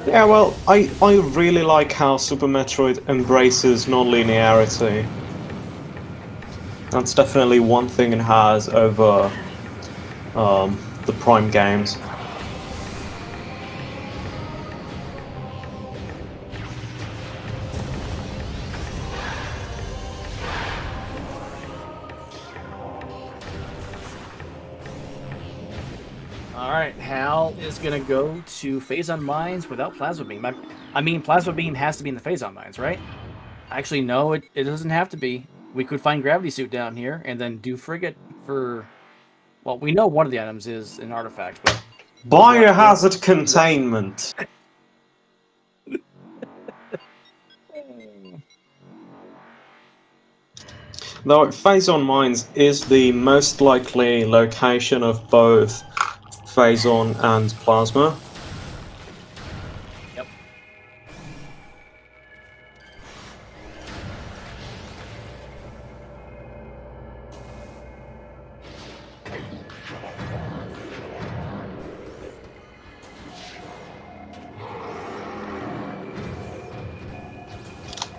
Yeah, well, I really like how Super Metroid embraces non-linearity. That's definitely one thing it has over the Prime games. Alright, Hal is gonna go to Phazon Mines without Plasma Beam. I mean, Plasma Beam has to be in the Phazon Mines, right? Actually, no, it doesn't have to be. We could find Gravity Suit down here, and then do Frigate for Well, we know one of the items is an artifact, but Biohazard containment. Though Phazon Mines is the most likely location of both Phazon and Plasma. Yep.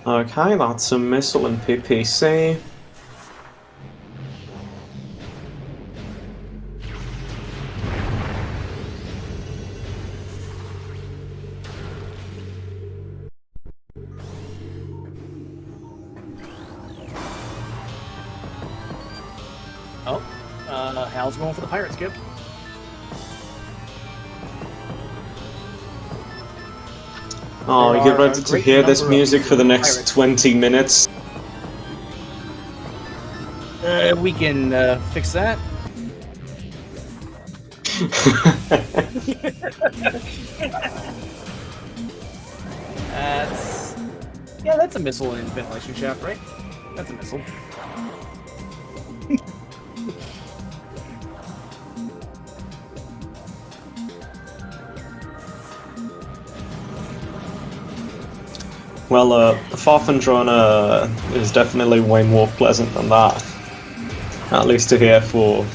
Okay, that's a missile and PPC. Oh, Hal's going for the pirate skip. Oh, you There get are ready a to great hear this number of music for the next pirates. 20 minutes. We can fix that. That's a missile and ventilation shaft, right? That's a missile. Well, Farfandrona is definitely way more pleasant than that. At least to hear for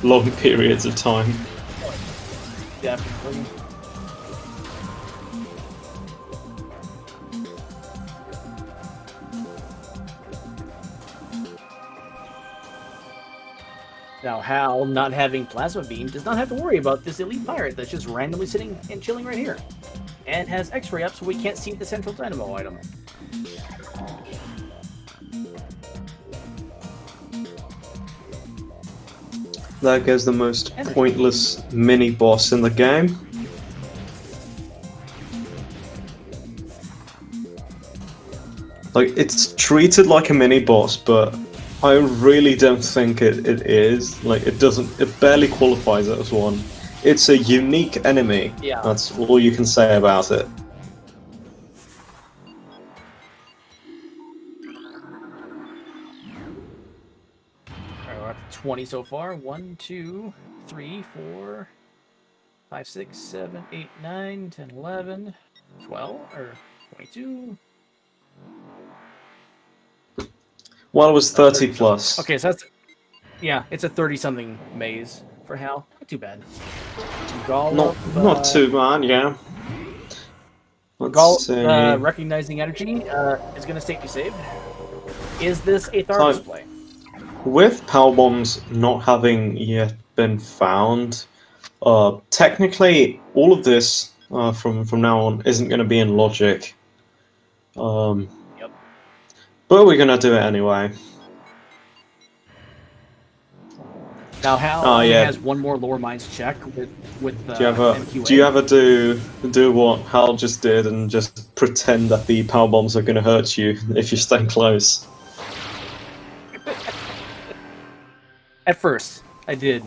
long periods of time. Definitely. Now, Hal, not having plasma beam, does not have to worry about this elite pirate that's just randomly sitting and chilling right here. And has X-ray up so we can't see the central dynamo item. There goes the most pointless mini-boss in the game. Like, it's treated like a mini-boss, but I really don't think it is. Like, it barely qualifies as one. It's a unique enemy. Yeah. That's all you can say about it. Alright, we're up to 20 so far. 1, 2, 3, 4, 5, 6, 7, 8, 9, 10, 11, 12, or 22. Well, it was 30 plus. Okay, so that's... Yeah, it's a 30-something maze for Hal. Not too bad. Gollop, Not too bad, yeah. Gollop, See. recognizing energy is going to state you saved. Is this a Thar display? With power bombs not having yet been found, technically all of this from now on isn't going to be in logic. Yep. But we're going to do it anyway. Now, Hal only has one more lower mines check with MQA. Do you ever do what Hal just did and just pretend that the power bombs are going to hurt you if you stay close? At first, I did.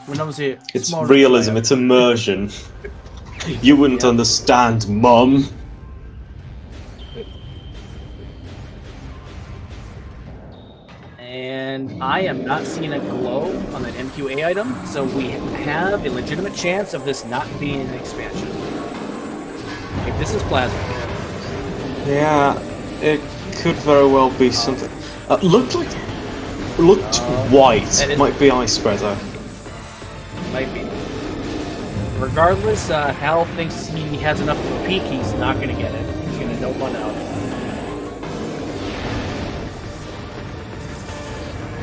When I was a It's small realism, child. it's immersion. You wouldn't understand, Mum. And I am not seeing a glow on that MQA item, so we have a legitimate chance of this not being an expansion. If this is plasma. Yeah, it could very well be something. Looked white. Might be ice spreader. Might be. Regardless, Hal thinks he has enough to peek. He's not going to get it. He's going to no one out.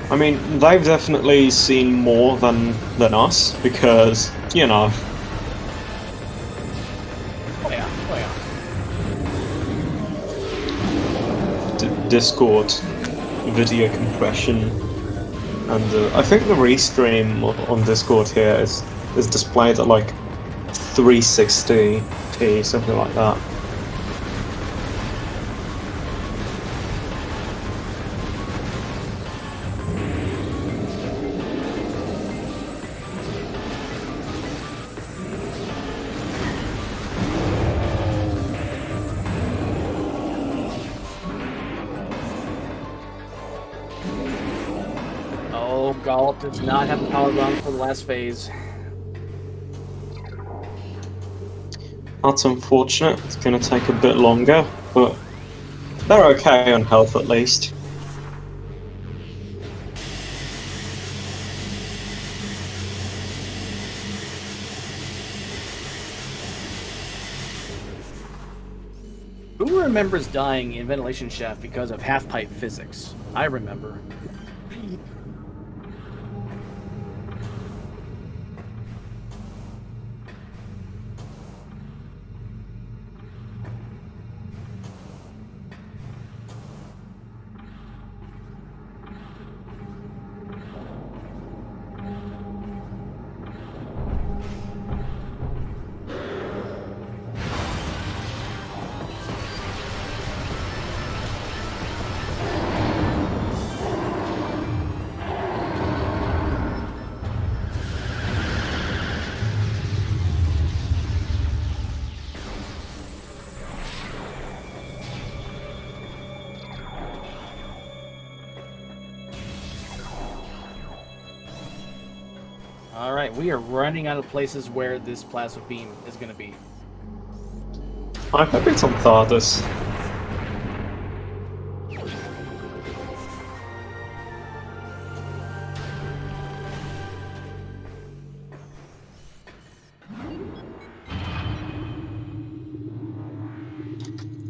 I mean, they've definitely seen more than us because, you know. Oh yeah. Discord video compression, and I think the restream on Discord here is displayed at like 360p, something like that. Gollop does not have a power bomb for the last phase. That's unfortunate. It's going to take a bit longer, but they're okay on health at least. Who remembers dying in Ventilation Shaft because of half-pipe physics? I remember. Alright, we are running out of places where this plasma beam is going to be. I hope it's on Thardus.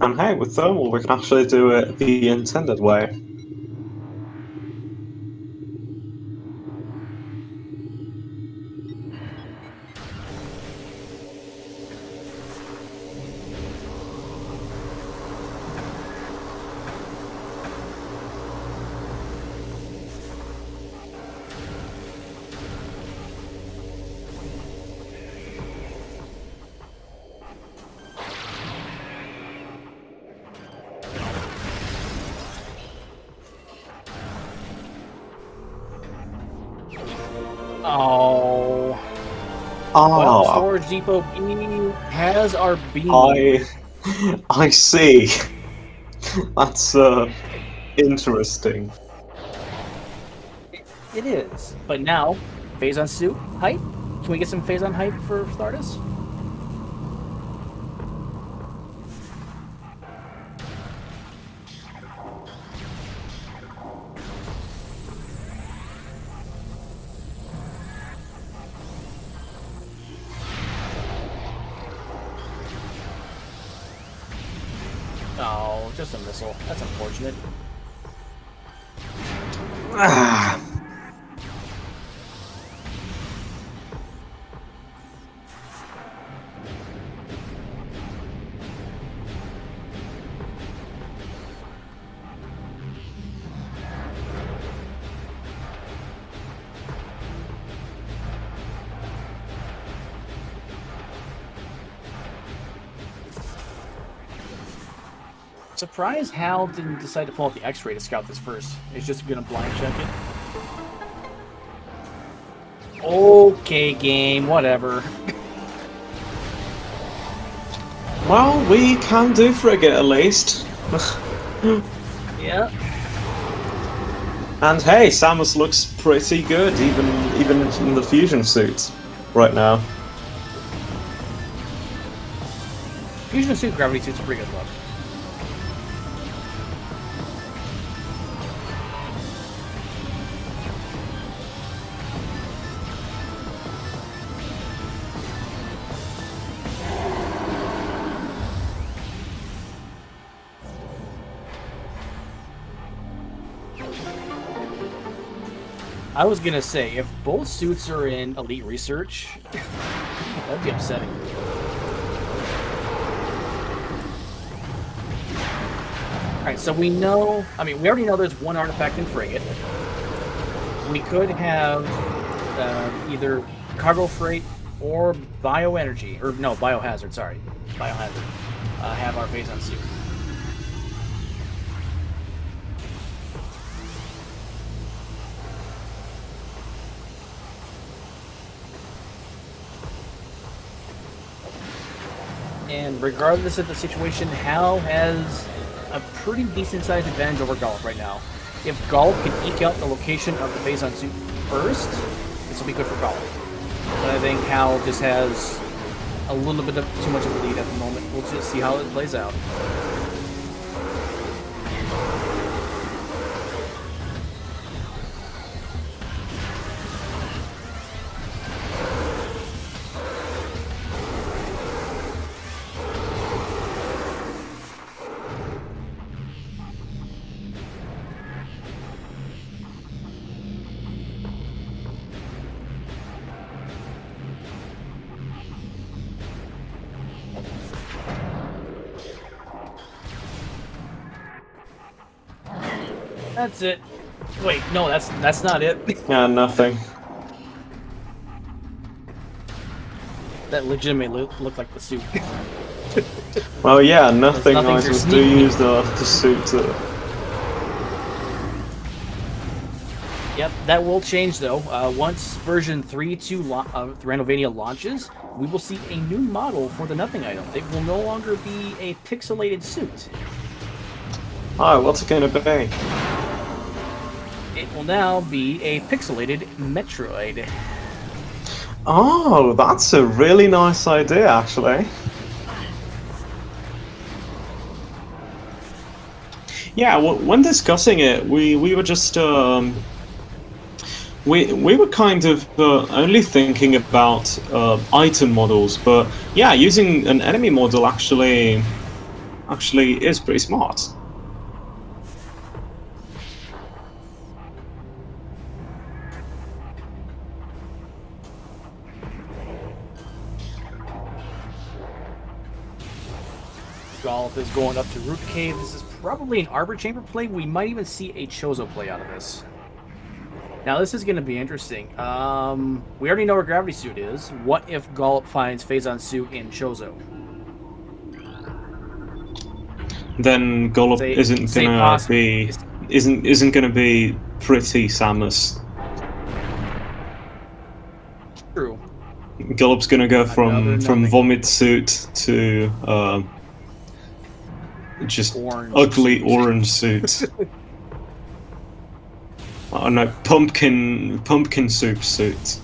And hey, with thermal we can actually do it the intended way. Oh. Oh, Well, Storage Depot B has our beam. I see. That's interesting. It is. But now, Phazon suit hype? Can we get some Phazon hype for Thardus? Oh, just a missile. That's unfortunate. Ah. Surprised Hal didn't decide to pull out the X-ray to scout this first. He's just gonna blind check it. Okay, game, whatever. Well, we can do frigate at least. Yeah. And hey, Samus looks pretty good, even in the fusion suits right now. Fusion suit gravity suits a pretty good look. I was gonna say, if both suits are in Elite Research, that'd be upsetting. Alright, so we know, we already know there's one artifact in Frigate. We could have either cargo freight or bioenergy, or no, biohazard, sorry. Biohazard. Have our Phazon suit. And regardless of the situation, Hal has a pretty decent sized advantage over Gollop right now. If Gollop can eke out the location of the Phazon suit first, this will be good for Gollop. But I think Hal just has a little bit of too much of a lead at the moment. We'll just see how it plays out. That's it. Wait, no, that's not it. Yeah, nothing. That legitimately looked like the suit. Well, yeah, nothing nothing's items do sneaky. use the suit. Yep, that will change though. Once version 3.2 of Randomania launches, we will see a new model for the Nothing item. It will no longer be a pixelated suit. Oh, what's it going to be? It will now be a pixelated Metroid. Oh, that's a really nice idea, actually. Yeah, when discussing it, we were just we were kind of only thinking about item models, but yeah, using an enemy model actually is pretty smart. Gollop is going up to Root Cave. This is probably an Arbor Chamber play. We might even see a Chozo play out of this. Now, this is going to be interesting. We already know where Gravity Suit is. What if Gollop finds Phazon Suit in Chozo? Then Gollop isn't gonna be pretty Samus. True. Gollop's gonna go from vomit suit to just orange ugly suit. orange suit. Oh no, pumpkin soup suit.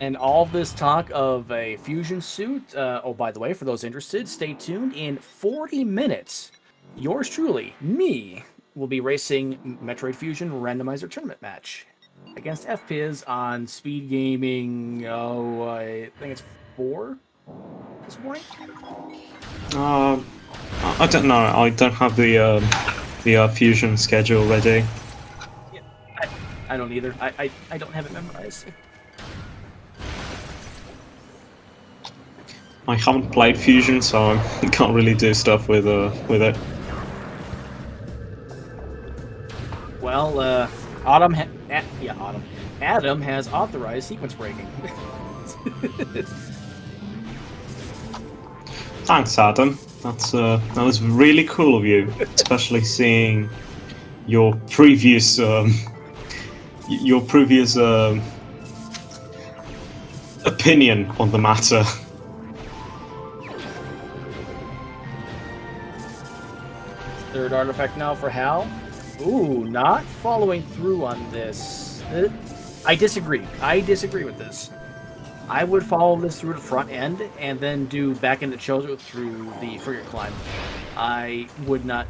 And all this talk of a fusion suit, oh, by the way, for those interested, stay tuned. In 40 minutes, yours truly, me, will be racing Metroid Fusion Randomizer Tournament match against FPIZ on SpeedGaming, I think it's 4 this morning? I don't know, I don't have the fusion schedule ready. Yeah, I don't either. I don't have it memorized. I haven't played Fusion, so I can't really do stuff with it. Well, Adam has authorized sequence breaking. Thanks, Adam. That was really cool of you, especially seeing your previous opinion on the matter. Third artifact now for Hal. Ooh, not following through on this. I disagree. I disagree with this. I would follow this through the front end and then do back into Chozo through the frigate climb. I would not.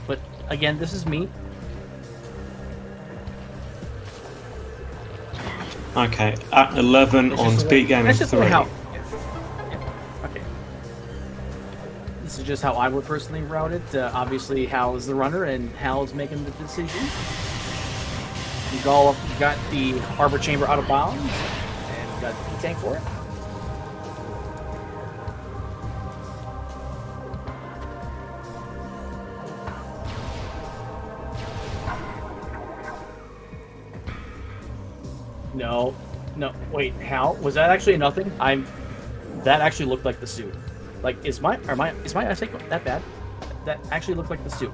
But again, this is me. Okay, at 11 on SpeedGaming 3. Yeah. Okay. This is just how I would personally route it. Obviously, Hal is the runner, and Hal is making the decision. Gollop got the Arbor Chamber out of bounds, and got the tank for it. No, wait, Hal, was that actually nothing? That actually looked like the suit. Like, is my eyesight that bad? That actually looked like the suit.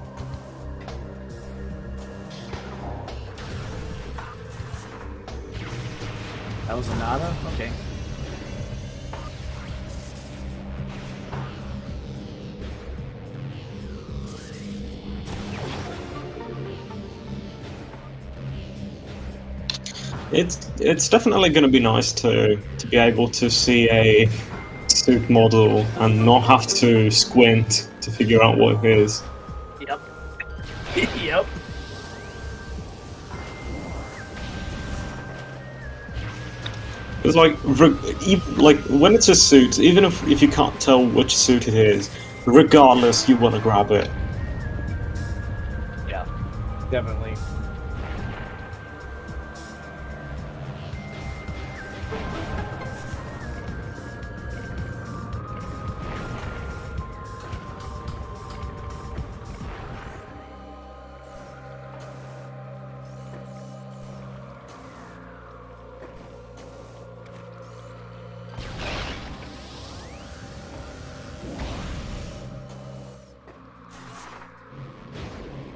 That was a nada? Okay. it's definitely going to be nice to be able to see a suit model and not have to squint to figure out what it is. Yep. Yep. It's like like when it's a suit, even if you can't tell which suit it is, regardless, you want to grab it. Yeah, definitely.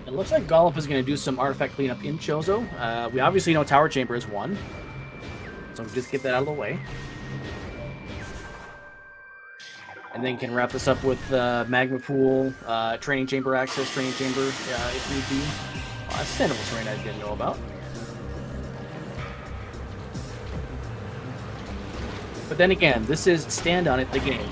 It looks like Gollop is going to do some artifact cleanup in Chozo. We obviously know Tower Chamber is one, so we'll just get that out of the way. And then can wrap this up with Magma Pool, Training Chamber access, Training Chamber if need be. Oh, that's Sentinel Terrain I didn't know about. But then again, this is Stand On It, the game.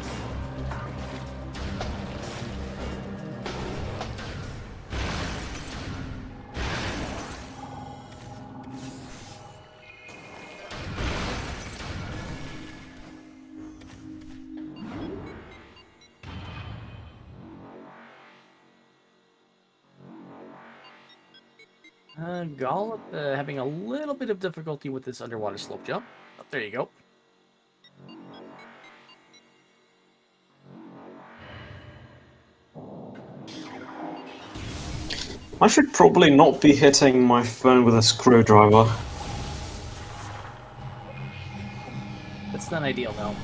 Gollop having a little bit of difficulty with this underwater slope jump. Oh, there you go. I should probably not be hitting my phone with a screwdriver. That's not ideal, though.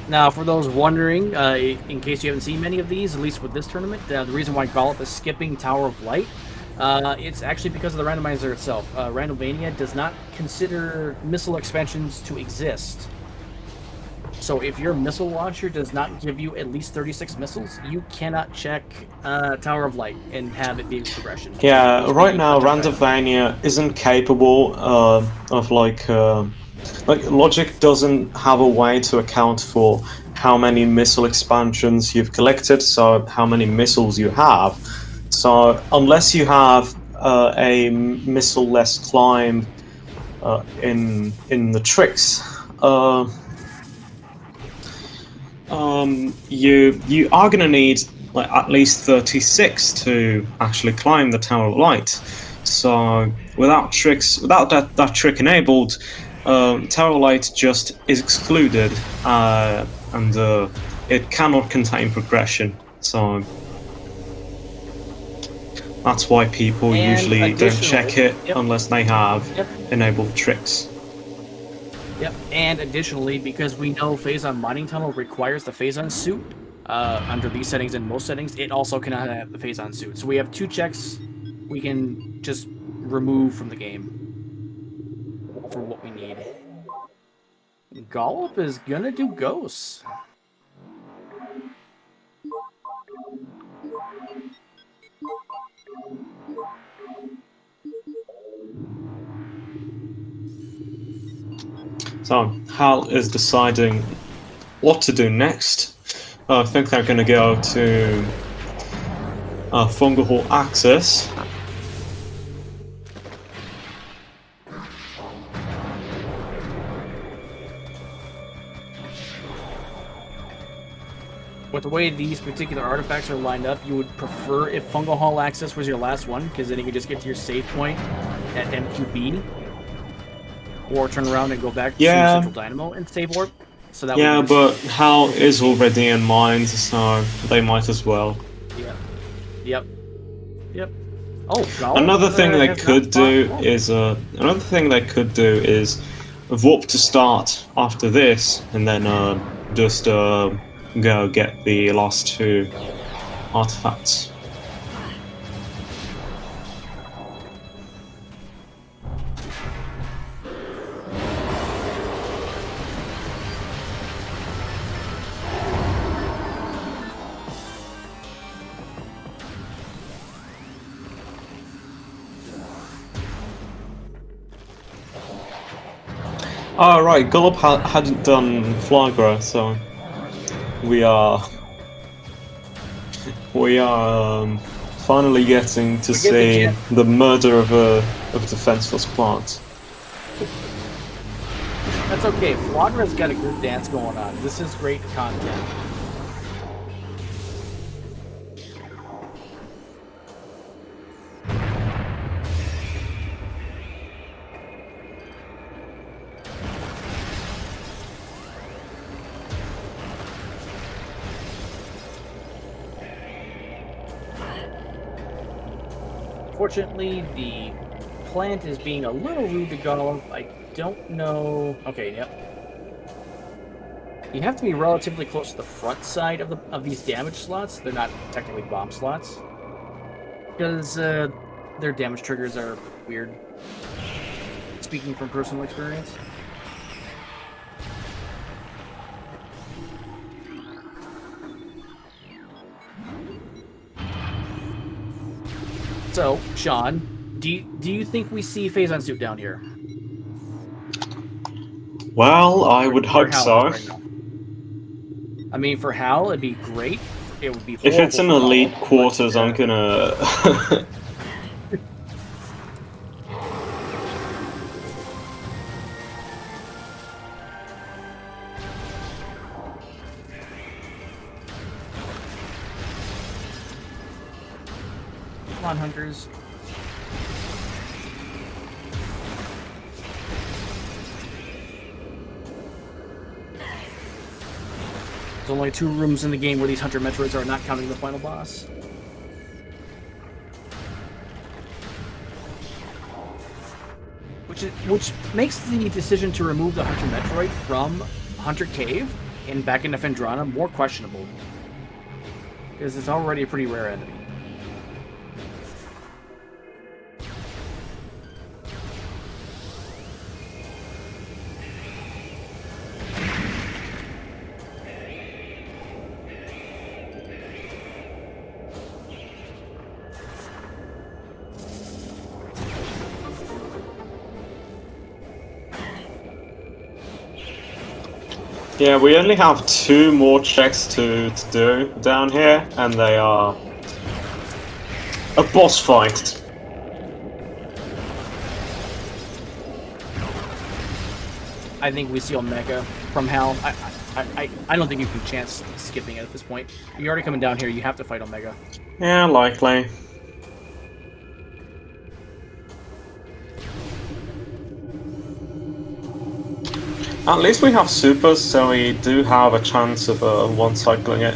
Now, for those wondering, in case you haven't seen many of these, at least with this tournament, the reason why Gollop is skipping Tower of Light, it's actually because of the randomizer itself. Randomania does not consider missile expansions to exist. So if your missile launcher does not give you at least 36 missiles, you cannot check Tower of Light and have it be progression. Yeah, right now Randomania isn't capable of like Logic doesn't have a way to account for how many missile expansions you've collected, so how many missiles you have. So unless you have a missile-less climb in the tricks, you are going to need like at least 36 to actually climb the Tower of Light. So without that trick enabled, Tower of Light just is excluded, and it cannot contain progression. So that's why people usually don't check it unless they have enabled tricks. Yep, and additionally, because we know Phazon Mining Tunnel requires the Phazon suit under these settings and most settings, it also cannot have the Phazon suit. So we have two checks we can just remove from the game for what we need. Gollop is gonna do ghosts. So Hal is deciding what to do next. I think they're going to go to Fungal Hall Access. With the way these particular artifacts are lined up, you would prefer if Fungal Hall Access was your last one, because then you could just get to your save point at MQB, or turn around and go back to Central Dynamo and save warp. So that but Hal is already in mind, so they might as well. Yep. Oh, Gollop, another thing they could do is warp to start after this, and then just go get the last two artifacts. Oh right, Gollop hadn't done Flagra, so we are finally getting to We get the see chance. the murder of a defenseless plant. That's okay. Flagra's got a good dance going on. This is great content. Fortunately, the plant is being a little rude to Gollum. I don't know. Okay, yep. You have to be relatively close to the front side of these damage slots. They're not technically bomb slots because their damage triggers are weird. Speaking from personal experience. So, Sean, do you think we see Phazon suit down here? Well, I Where, would where hope Hal so. is right now. I mean, for Hal, it'd be great. It would be If it's horrible in for elite Gollum, quarters, but, I'm gonna. 100s. There's only 2 rooms in the game where these Hunter Metroids are, not counting the final boss. Which makes the decision to remove the Hunter Metroid from Hunter Cave and back into Phendrana more questionable. Because it's already a pretty rare enemy. Yeah, we only have 2 more checks to do down here, and they are a boss fight. I think we see Omega from Hal. I don't think you can chance skipping it at this point. You're already coming down here, you have to fight Omega. Yeah, likely. At least we have supers, so we do have a chance of one-cycling it.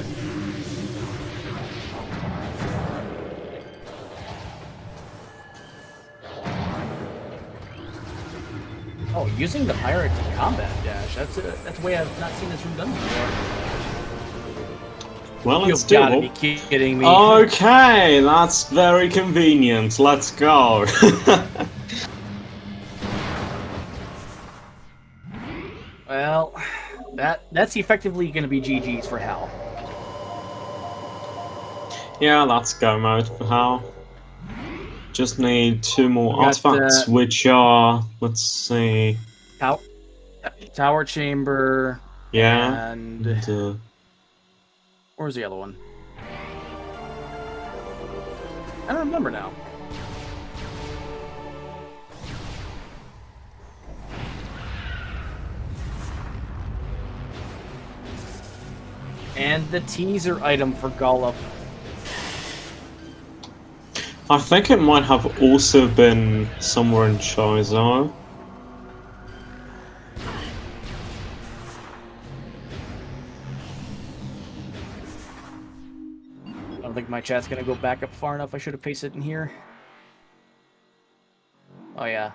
Oh, using the pirate to combat dash. That's a way I've not seen this room done before. Well, it's You've got to doable. be kidding me. Okay, that's very convenient. Let's go. Well, that's effectively going to be GG's for Hal. Yeah, that's go mode for Hal. Just need 2 more We got, artifacts, which are, let's see. Tower Chamber. Yeah. And where's the other one? I don't remember now. And the teaser item for Gollop. I think it might have also been somewhere in Charizard. I don't think my chat's gonna go back up far enough. I should have pasted it in here. Oh yeah.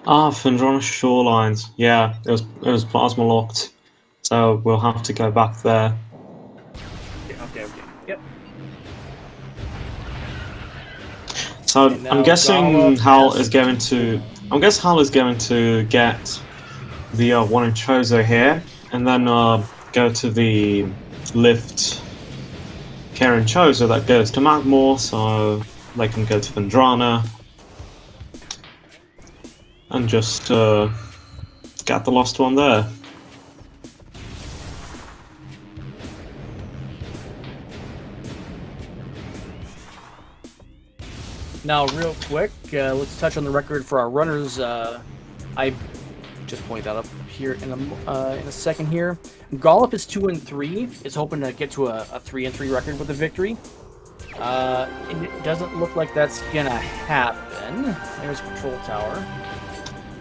Ah, Phendrana Shorelines. Yeah, it was plasma locked, so we'll have to go back there. Okay. Yep. So And I'm now guessing Gollop Hal has- is going to. I guess Hal is going to get the one in Chozo here, and then go to the lift here in Chozo that goes to Magmore, so they can go to Phendrana. and just get the last one there. Now, real quick, let's touch on the record for our runners. I just point that up here in a second here. Gollop is 2-3. Is hoping to get to a 3-3 record with a victory. And it doesn't look like that's gonna happen. There's Control Tower.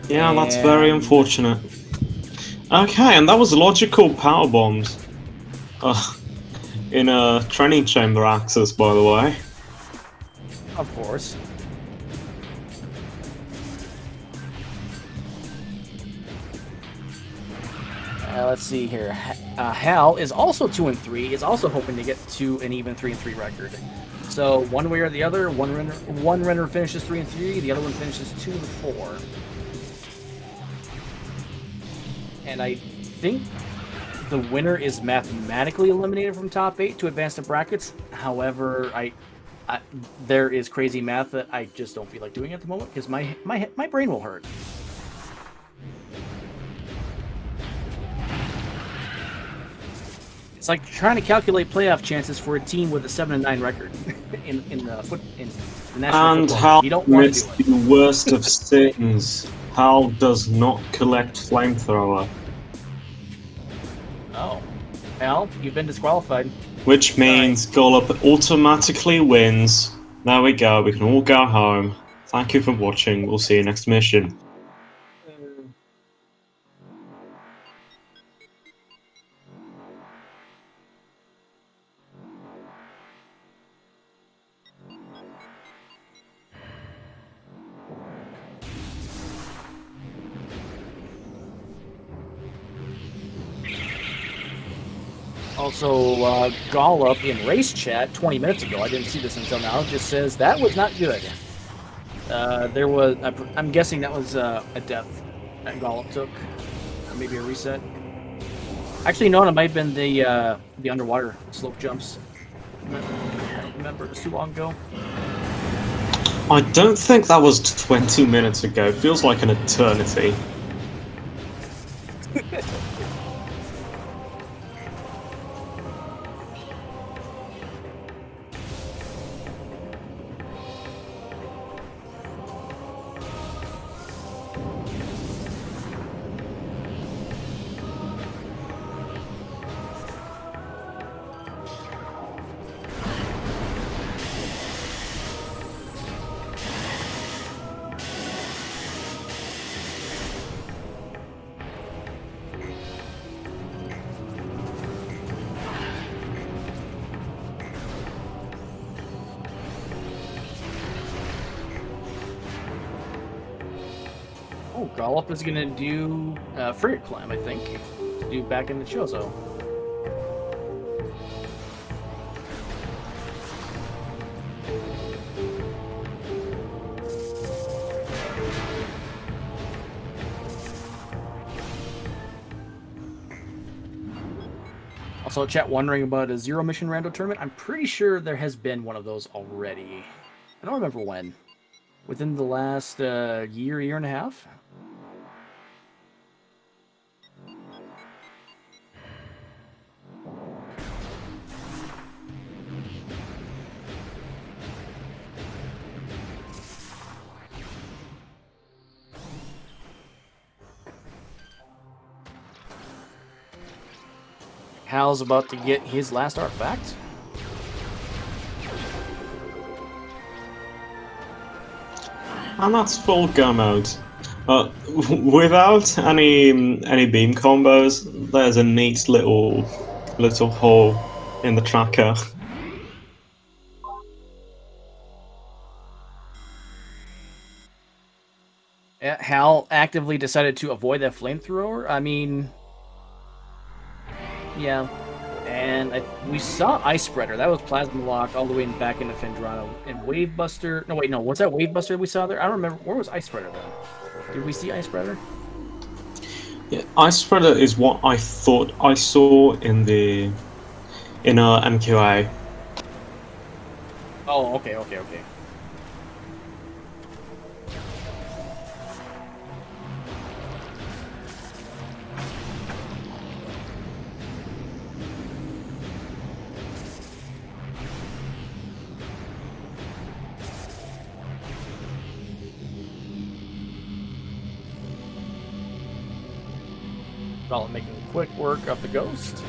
Yeah, that's very unfortunate. Okay, and that was logical power bombs. In a training chamber access, by the way. Of course. Let's see here. Hal is also 2-3. Is also hoping to get to an even 3-3 record. So one way or the other, one runner finishes 3-3, the other one finishes 2-4. And I think the winner is mathematically eliminated from top 8 to advance to brackets. However, there is crazy math that I just don't feel like doing at the moment because my brain will hurt. It's like trying to calculate playoff chances for a team with a 7-9 record in the national And football. Hal You don't want to commits do it. the worst of sins. Hal does not collect flamethrower. Oh, Al, you've been disqualified. Which means Gollop automatically wins. There we go, we can all go home. Thank you for watching, we'll see you next mission. Also, Gollop in race chat 20 minutes ago, I didn't see this until now, just says that was not good. There was, I'm guessing that was a death that Gollop took, or maybe a reset. Actually, no, it might have been the underwater slope jumps. I don't remember, it was too long ago. I don't think that was 20 minutes ago, feels like an eternity. Oh, Gollop is gonna do frigate climb, I think. To do back in the Chozo. Also, chat wondering about a zero mission rando tournament. I'm pretty sure there has been one of those already. I don't remember when. Within the last year and a half? Hal's about to get his last artifact. And that's full go mode. Without any beam combos, there's a neat little hole in the tracker. Hal actively decided to avoid that flamethrower. I mean, yeah. And we saw Ice Spreader. That was Plasma Lock all the way back into Fendrano. And Wave Buster. No, wait, no. What's that Wave Buster we saw there? I don't remember. Where was Ice Spreader then? Did we see Ice Spreader? Yeah, Ice Spreader is what I thought I saw in MQA. Oh, okay. Gollop making quick work of the ghost.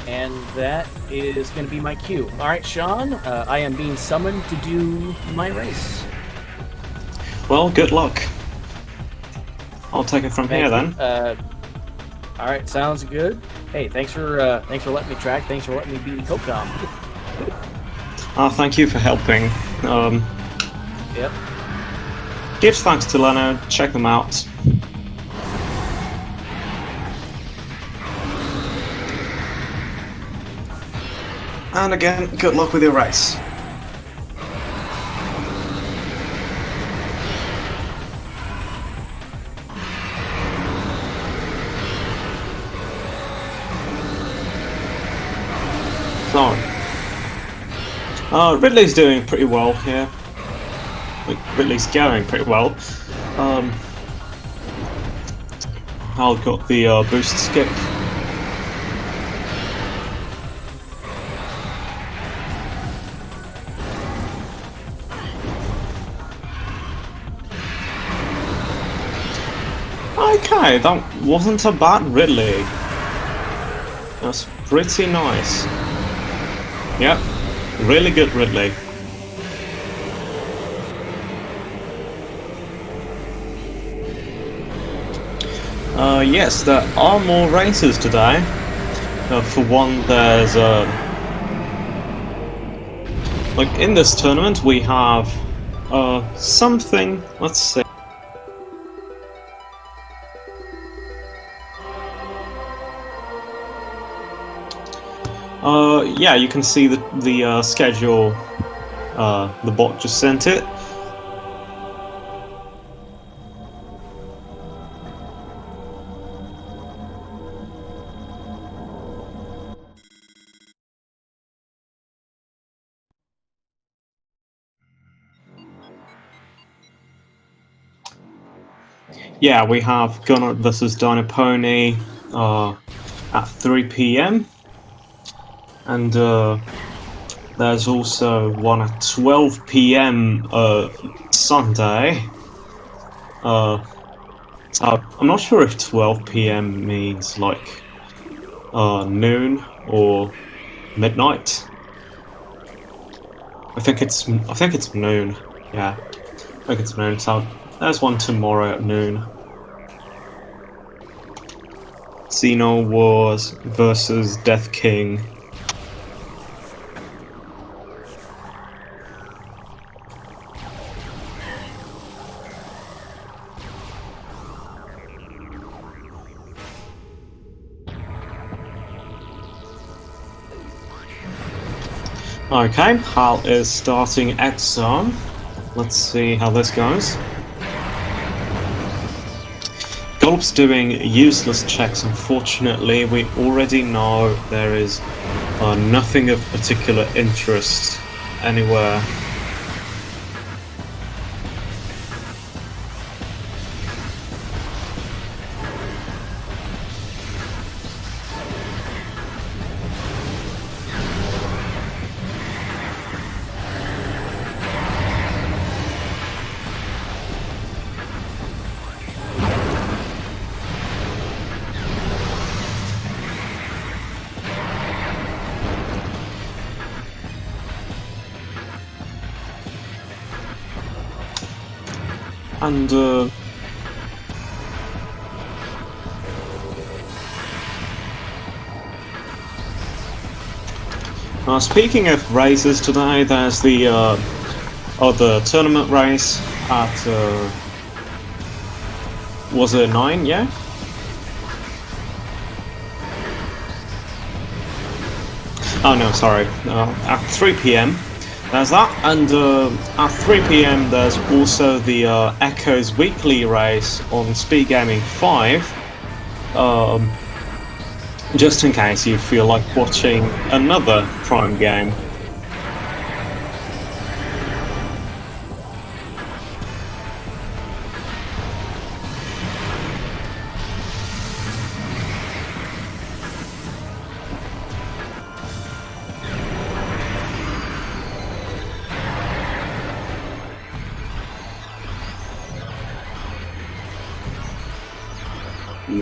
And that is going to be my cue. All right, Sean, I am being summoned to do my race. Well, good luck. I'll take it from here then. All right, sounds good. Hey, thanks for letting me track. Thanks for letting me be Cocom. Thank you for helping. Yep. Give thanks to Leno. Check them out. And again, good luck with your race. So, Ridley's doing pretty well here. Ridley's going pretty well. Hal got the boost skip. Okay, that wasn't a bad Ridley. That's pretty nice. Yep, really good Ridley. Yes, there are more races today. For one, there's like in this tournament we have something. Let's see. Yeah, you can see the schedule. The bot just sent it. Yeah, we have Gunnar vs Dino Pony at 3 p.m. and there's also one at 12 p.m. Sunday. I'm not sure if 12 p.m. means like noon or midnight. I think it's noon. Yeah, I think it's noon. So there's one tomorrow at noon. Xeno Wars versus Death King. Okay, Hal is starting Exxon. Let's see how this goes. Gollop's doing useless checks, unfortunately. We already know there is nothing of particular interest anywhere. And speaking of races today, there's the other tournament race at was it 9? Yeah. Oh no, sorry. At 3 p.m. There's that, and at 3 p.m. there's also the Echoes weekly race on SpeedGaming 5. just in case you feel like watching another Prime game.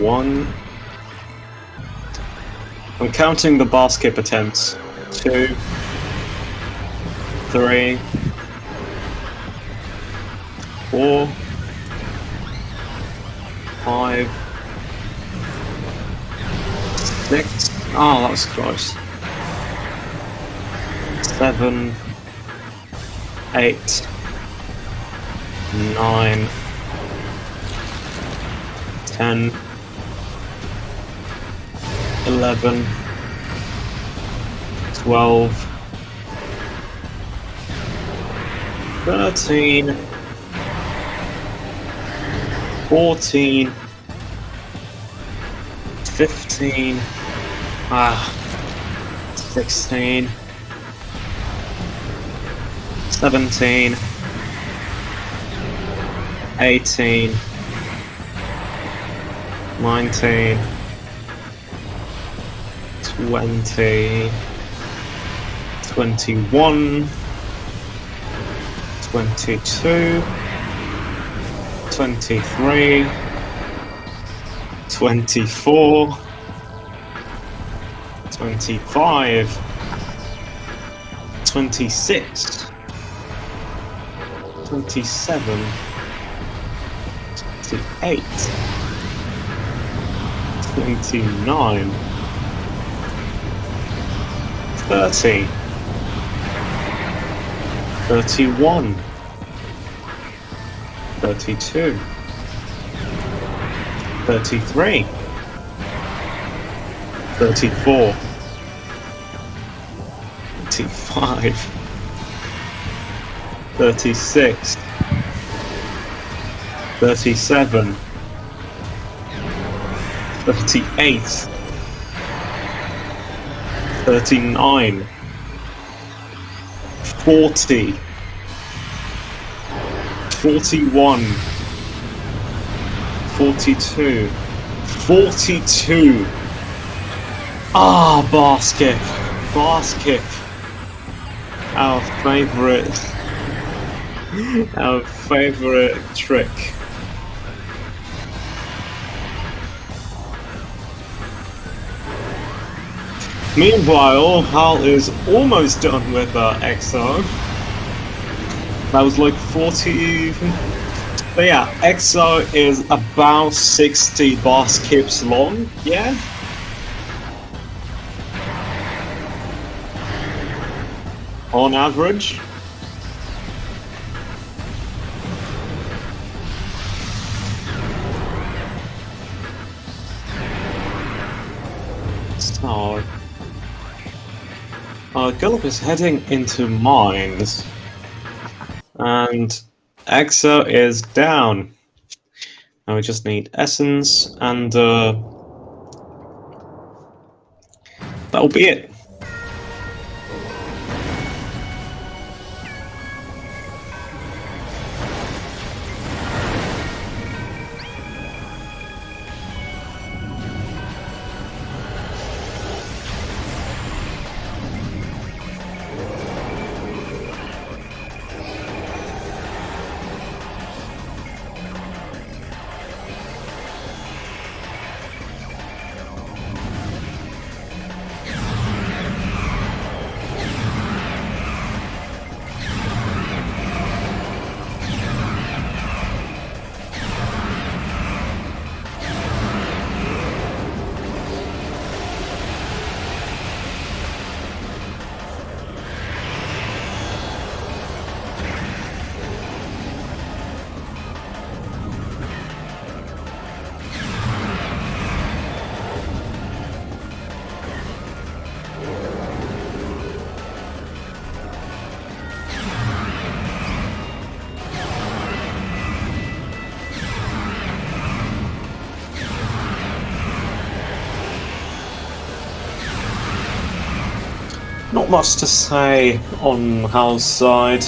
One. I'm counting the bar skip attempts. 2, 3, 4, 5, 6. Oh, that was close. 7, 8, 9, 10, 11, 12, 13, 14, 15, 16, 17, 18, 19, 20, 21, 22, 23, 24, 25, 26, 27, 28, 29, 30, 31, 32, 33, 34, 35, 36, 37, 38, 39, 40, 41, 42, 42. Ah, bar skip. Bar skip. Our favorite trick. Meanwhile, Hal is almost done with EXO. That was like 40... But yeah, EXO is about 60 bar skips long, yeah? On average. So... Gollop is heading into mines, and EXO is down. Now we just need essence, and that'll be it. Not much to say on Hal's side.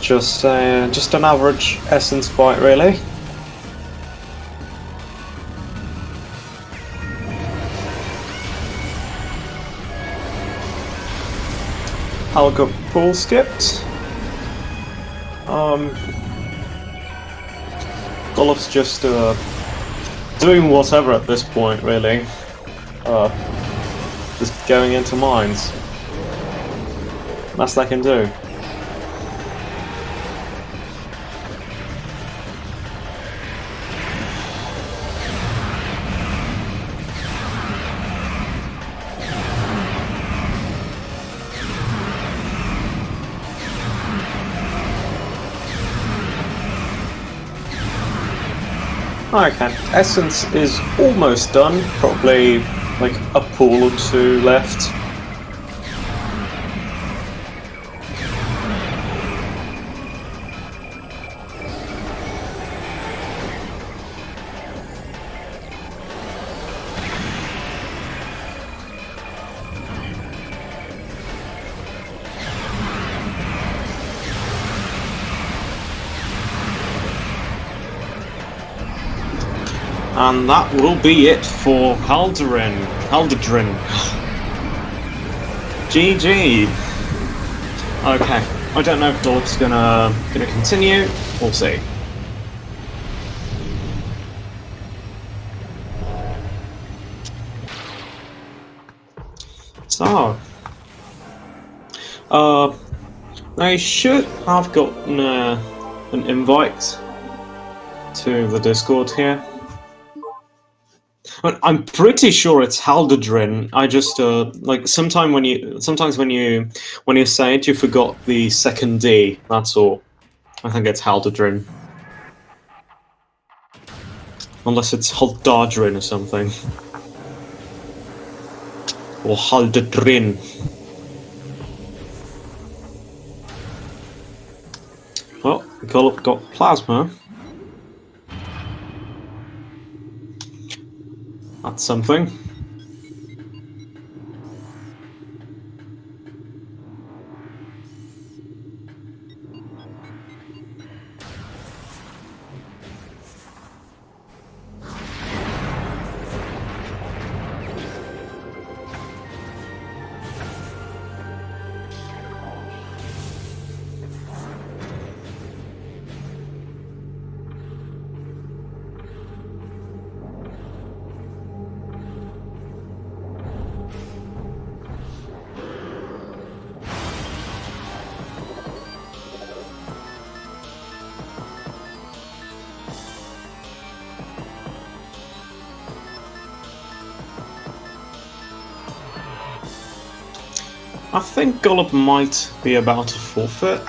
Just an average Essence fight, really. Hal got pool skipped. Gollop's just doing whatever at this point, really. Just going into mines. Best they can do. Okay, Essence is almost done. Probably like a pool or two left. And that will be it for Haldadrin. GG. Okay, I don't know if Gollop's gonna continue. We'll see. So, I should have gotten an invite to the Discord here. I'm pretty sure it's Haldadrin. I just like sometimes when you say it, you forgot the second D. That's all. I think it's Haldadrin, unless it's Haldadrin or something, or Haldadrin. Well, Gollop got plasma. That's something. I think Gollop might be about to forfeit.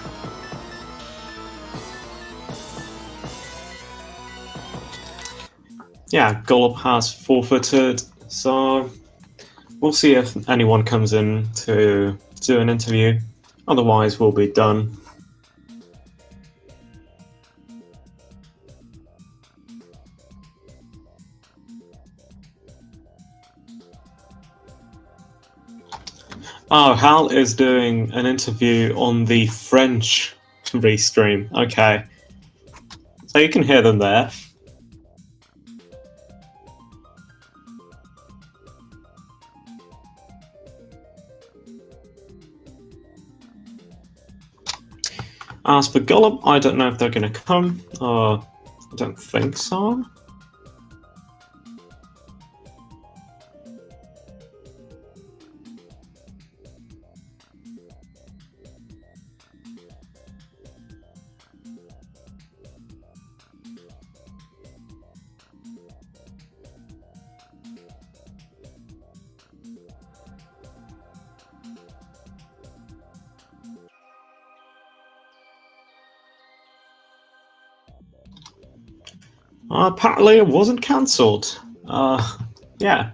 Yeah, Gollop has forfeited, so we'll see if anyone comes in to do an interview. Otherwise, we'll be done. Oh, Hal is doing an interview on the French restream. Okay. So you can hear them there. As for Gollop, I don't know if they're going to come. I don't think so. Apparently it wasn't cancelled. Yeah.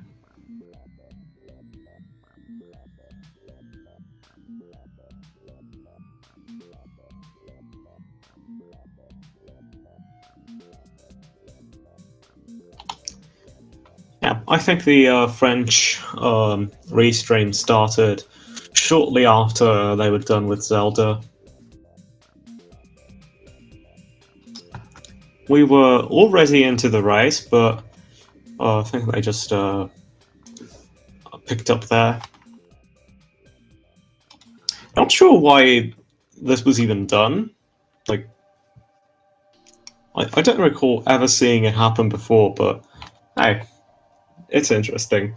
Yeah, I think the French restream started shortly after they were done with Zelda. We were already into the race, but I think they just picked up there. Not sure why this was even done. Like, I don't recall ever seeing it happen before, but hey, it's interesting.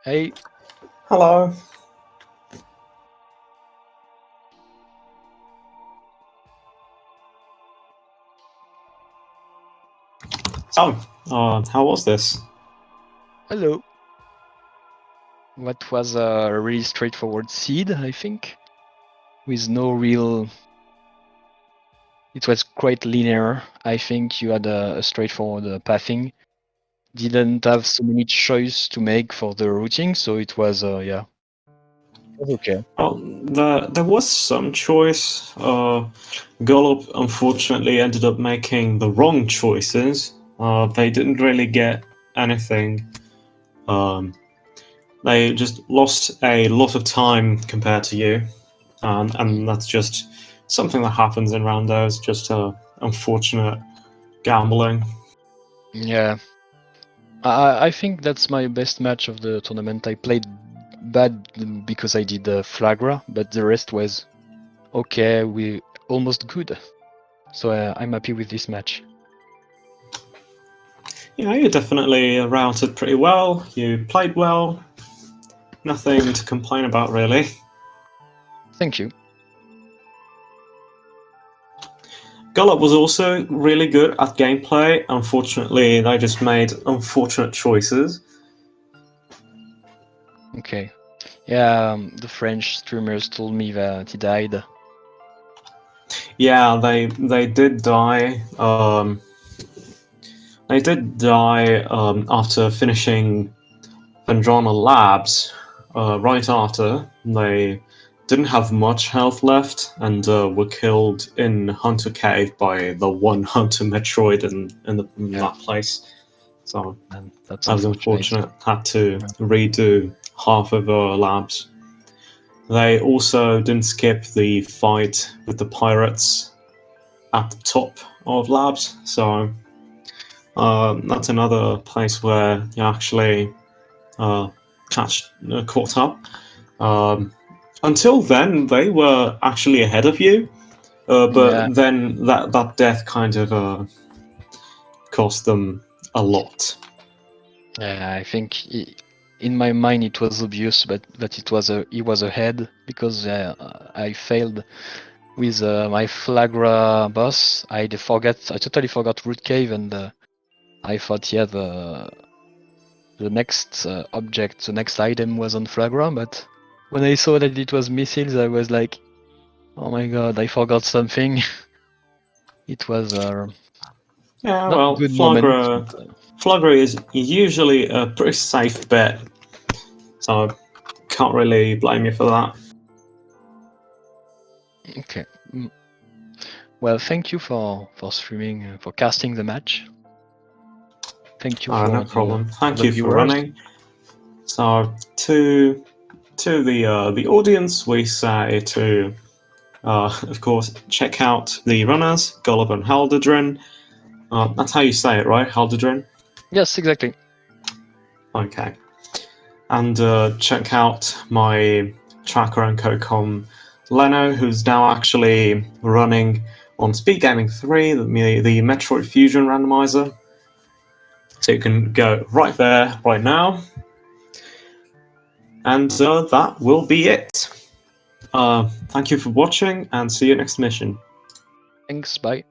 Hey, Hello. So, how was this? hello. What was a really straightforward seed, I think, with no real. It was quite linear. I think you had a straightforward pathing. Didn't have so many choice to make for the routing, so it was yeah, it was okay. Well, there was some choice. Gollop unfortunately ended up making the wrong choices. They didn't really get anything. They just lost a lot of time compared to you, and that's just something that happens in Rando. It's just unfortunate gambling. Yeah, I think that's my best match of the tournament. I played bad because I did Flagra, but the rest was okay. We almost good, so I'm happy with this match. Yeah, you definitely routed pretty well. You played well. Nothing to complain about, really. Thank you. Gollop was also really good at gameplay. Unfortunately, they just made unfortunate choices. Okay. Yeah, the French streamers told me that he died. Yeah, they did die. They did die after finishing Vendrana Labs. Right after, they didn't have much health left and were killed in Hunter Cave by the one Hunter Metroid in that place. So And that's that was unfortunate. unfortunate. Had to Yeah. redo half of labs. They also didn't skip the fight with the pirates at the top of labs, so that's another place where you actually uh, caught up. Until then, they were actually ahead of you, Yeah, but then that death kind of cost them a lot. yeah, I think in my mind it was obvious, but that he was ahead because I failed with my Flagra boss. I totally forgot Root Cave, and I thought yeah the next object, the next item was on Flagra, but when I saw that it was missiles, I was like, oh my god, I forgot something. It was Yeah, not well, good moment. But, Fluggery is usually a pretty safe bet, so can't really blame you for that. Okay. Well, thank you for streaming, for casting the match. Thank you for No problem. Thank the you for viewers. running. So to the audience, we say to of course check out the runners, Gollop and Haldadrin. That's how you say it, right? Haldadrin? Yes, exactly. Okay. And check out my tracker and co-com Leno, who's now actually running on SpeedGaming 3, the Metroid Fusion randomizer. So you can go right there, right now. And that will be it. Thank you for watching, and see you next mission. Thanks. Bye.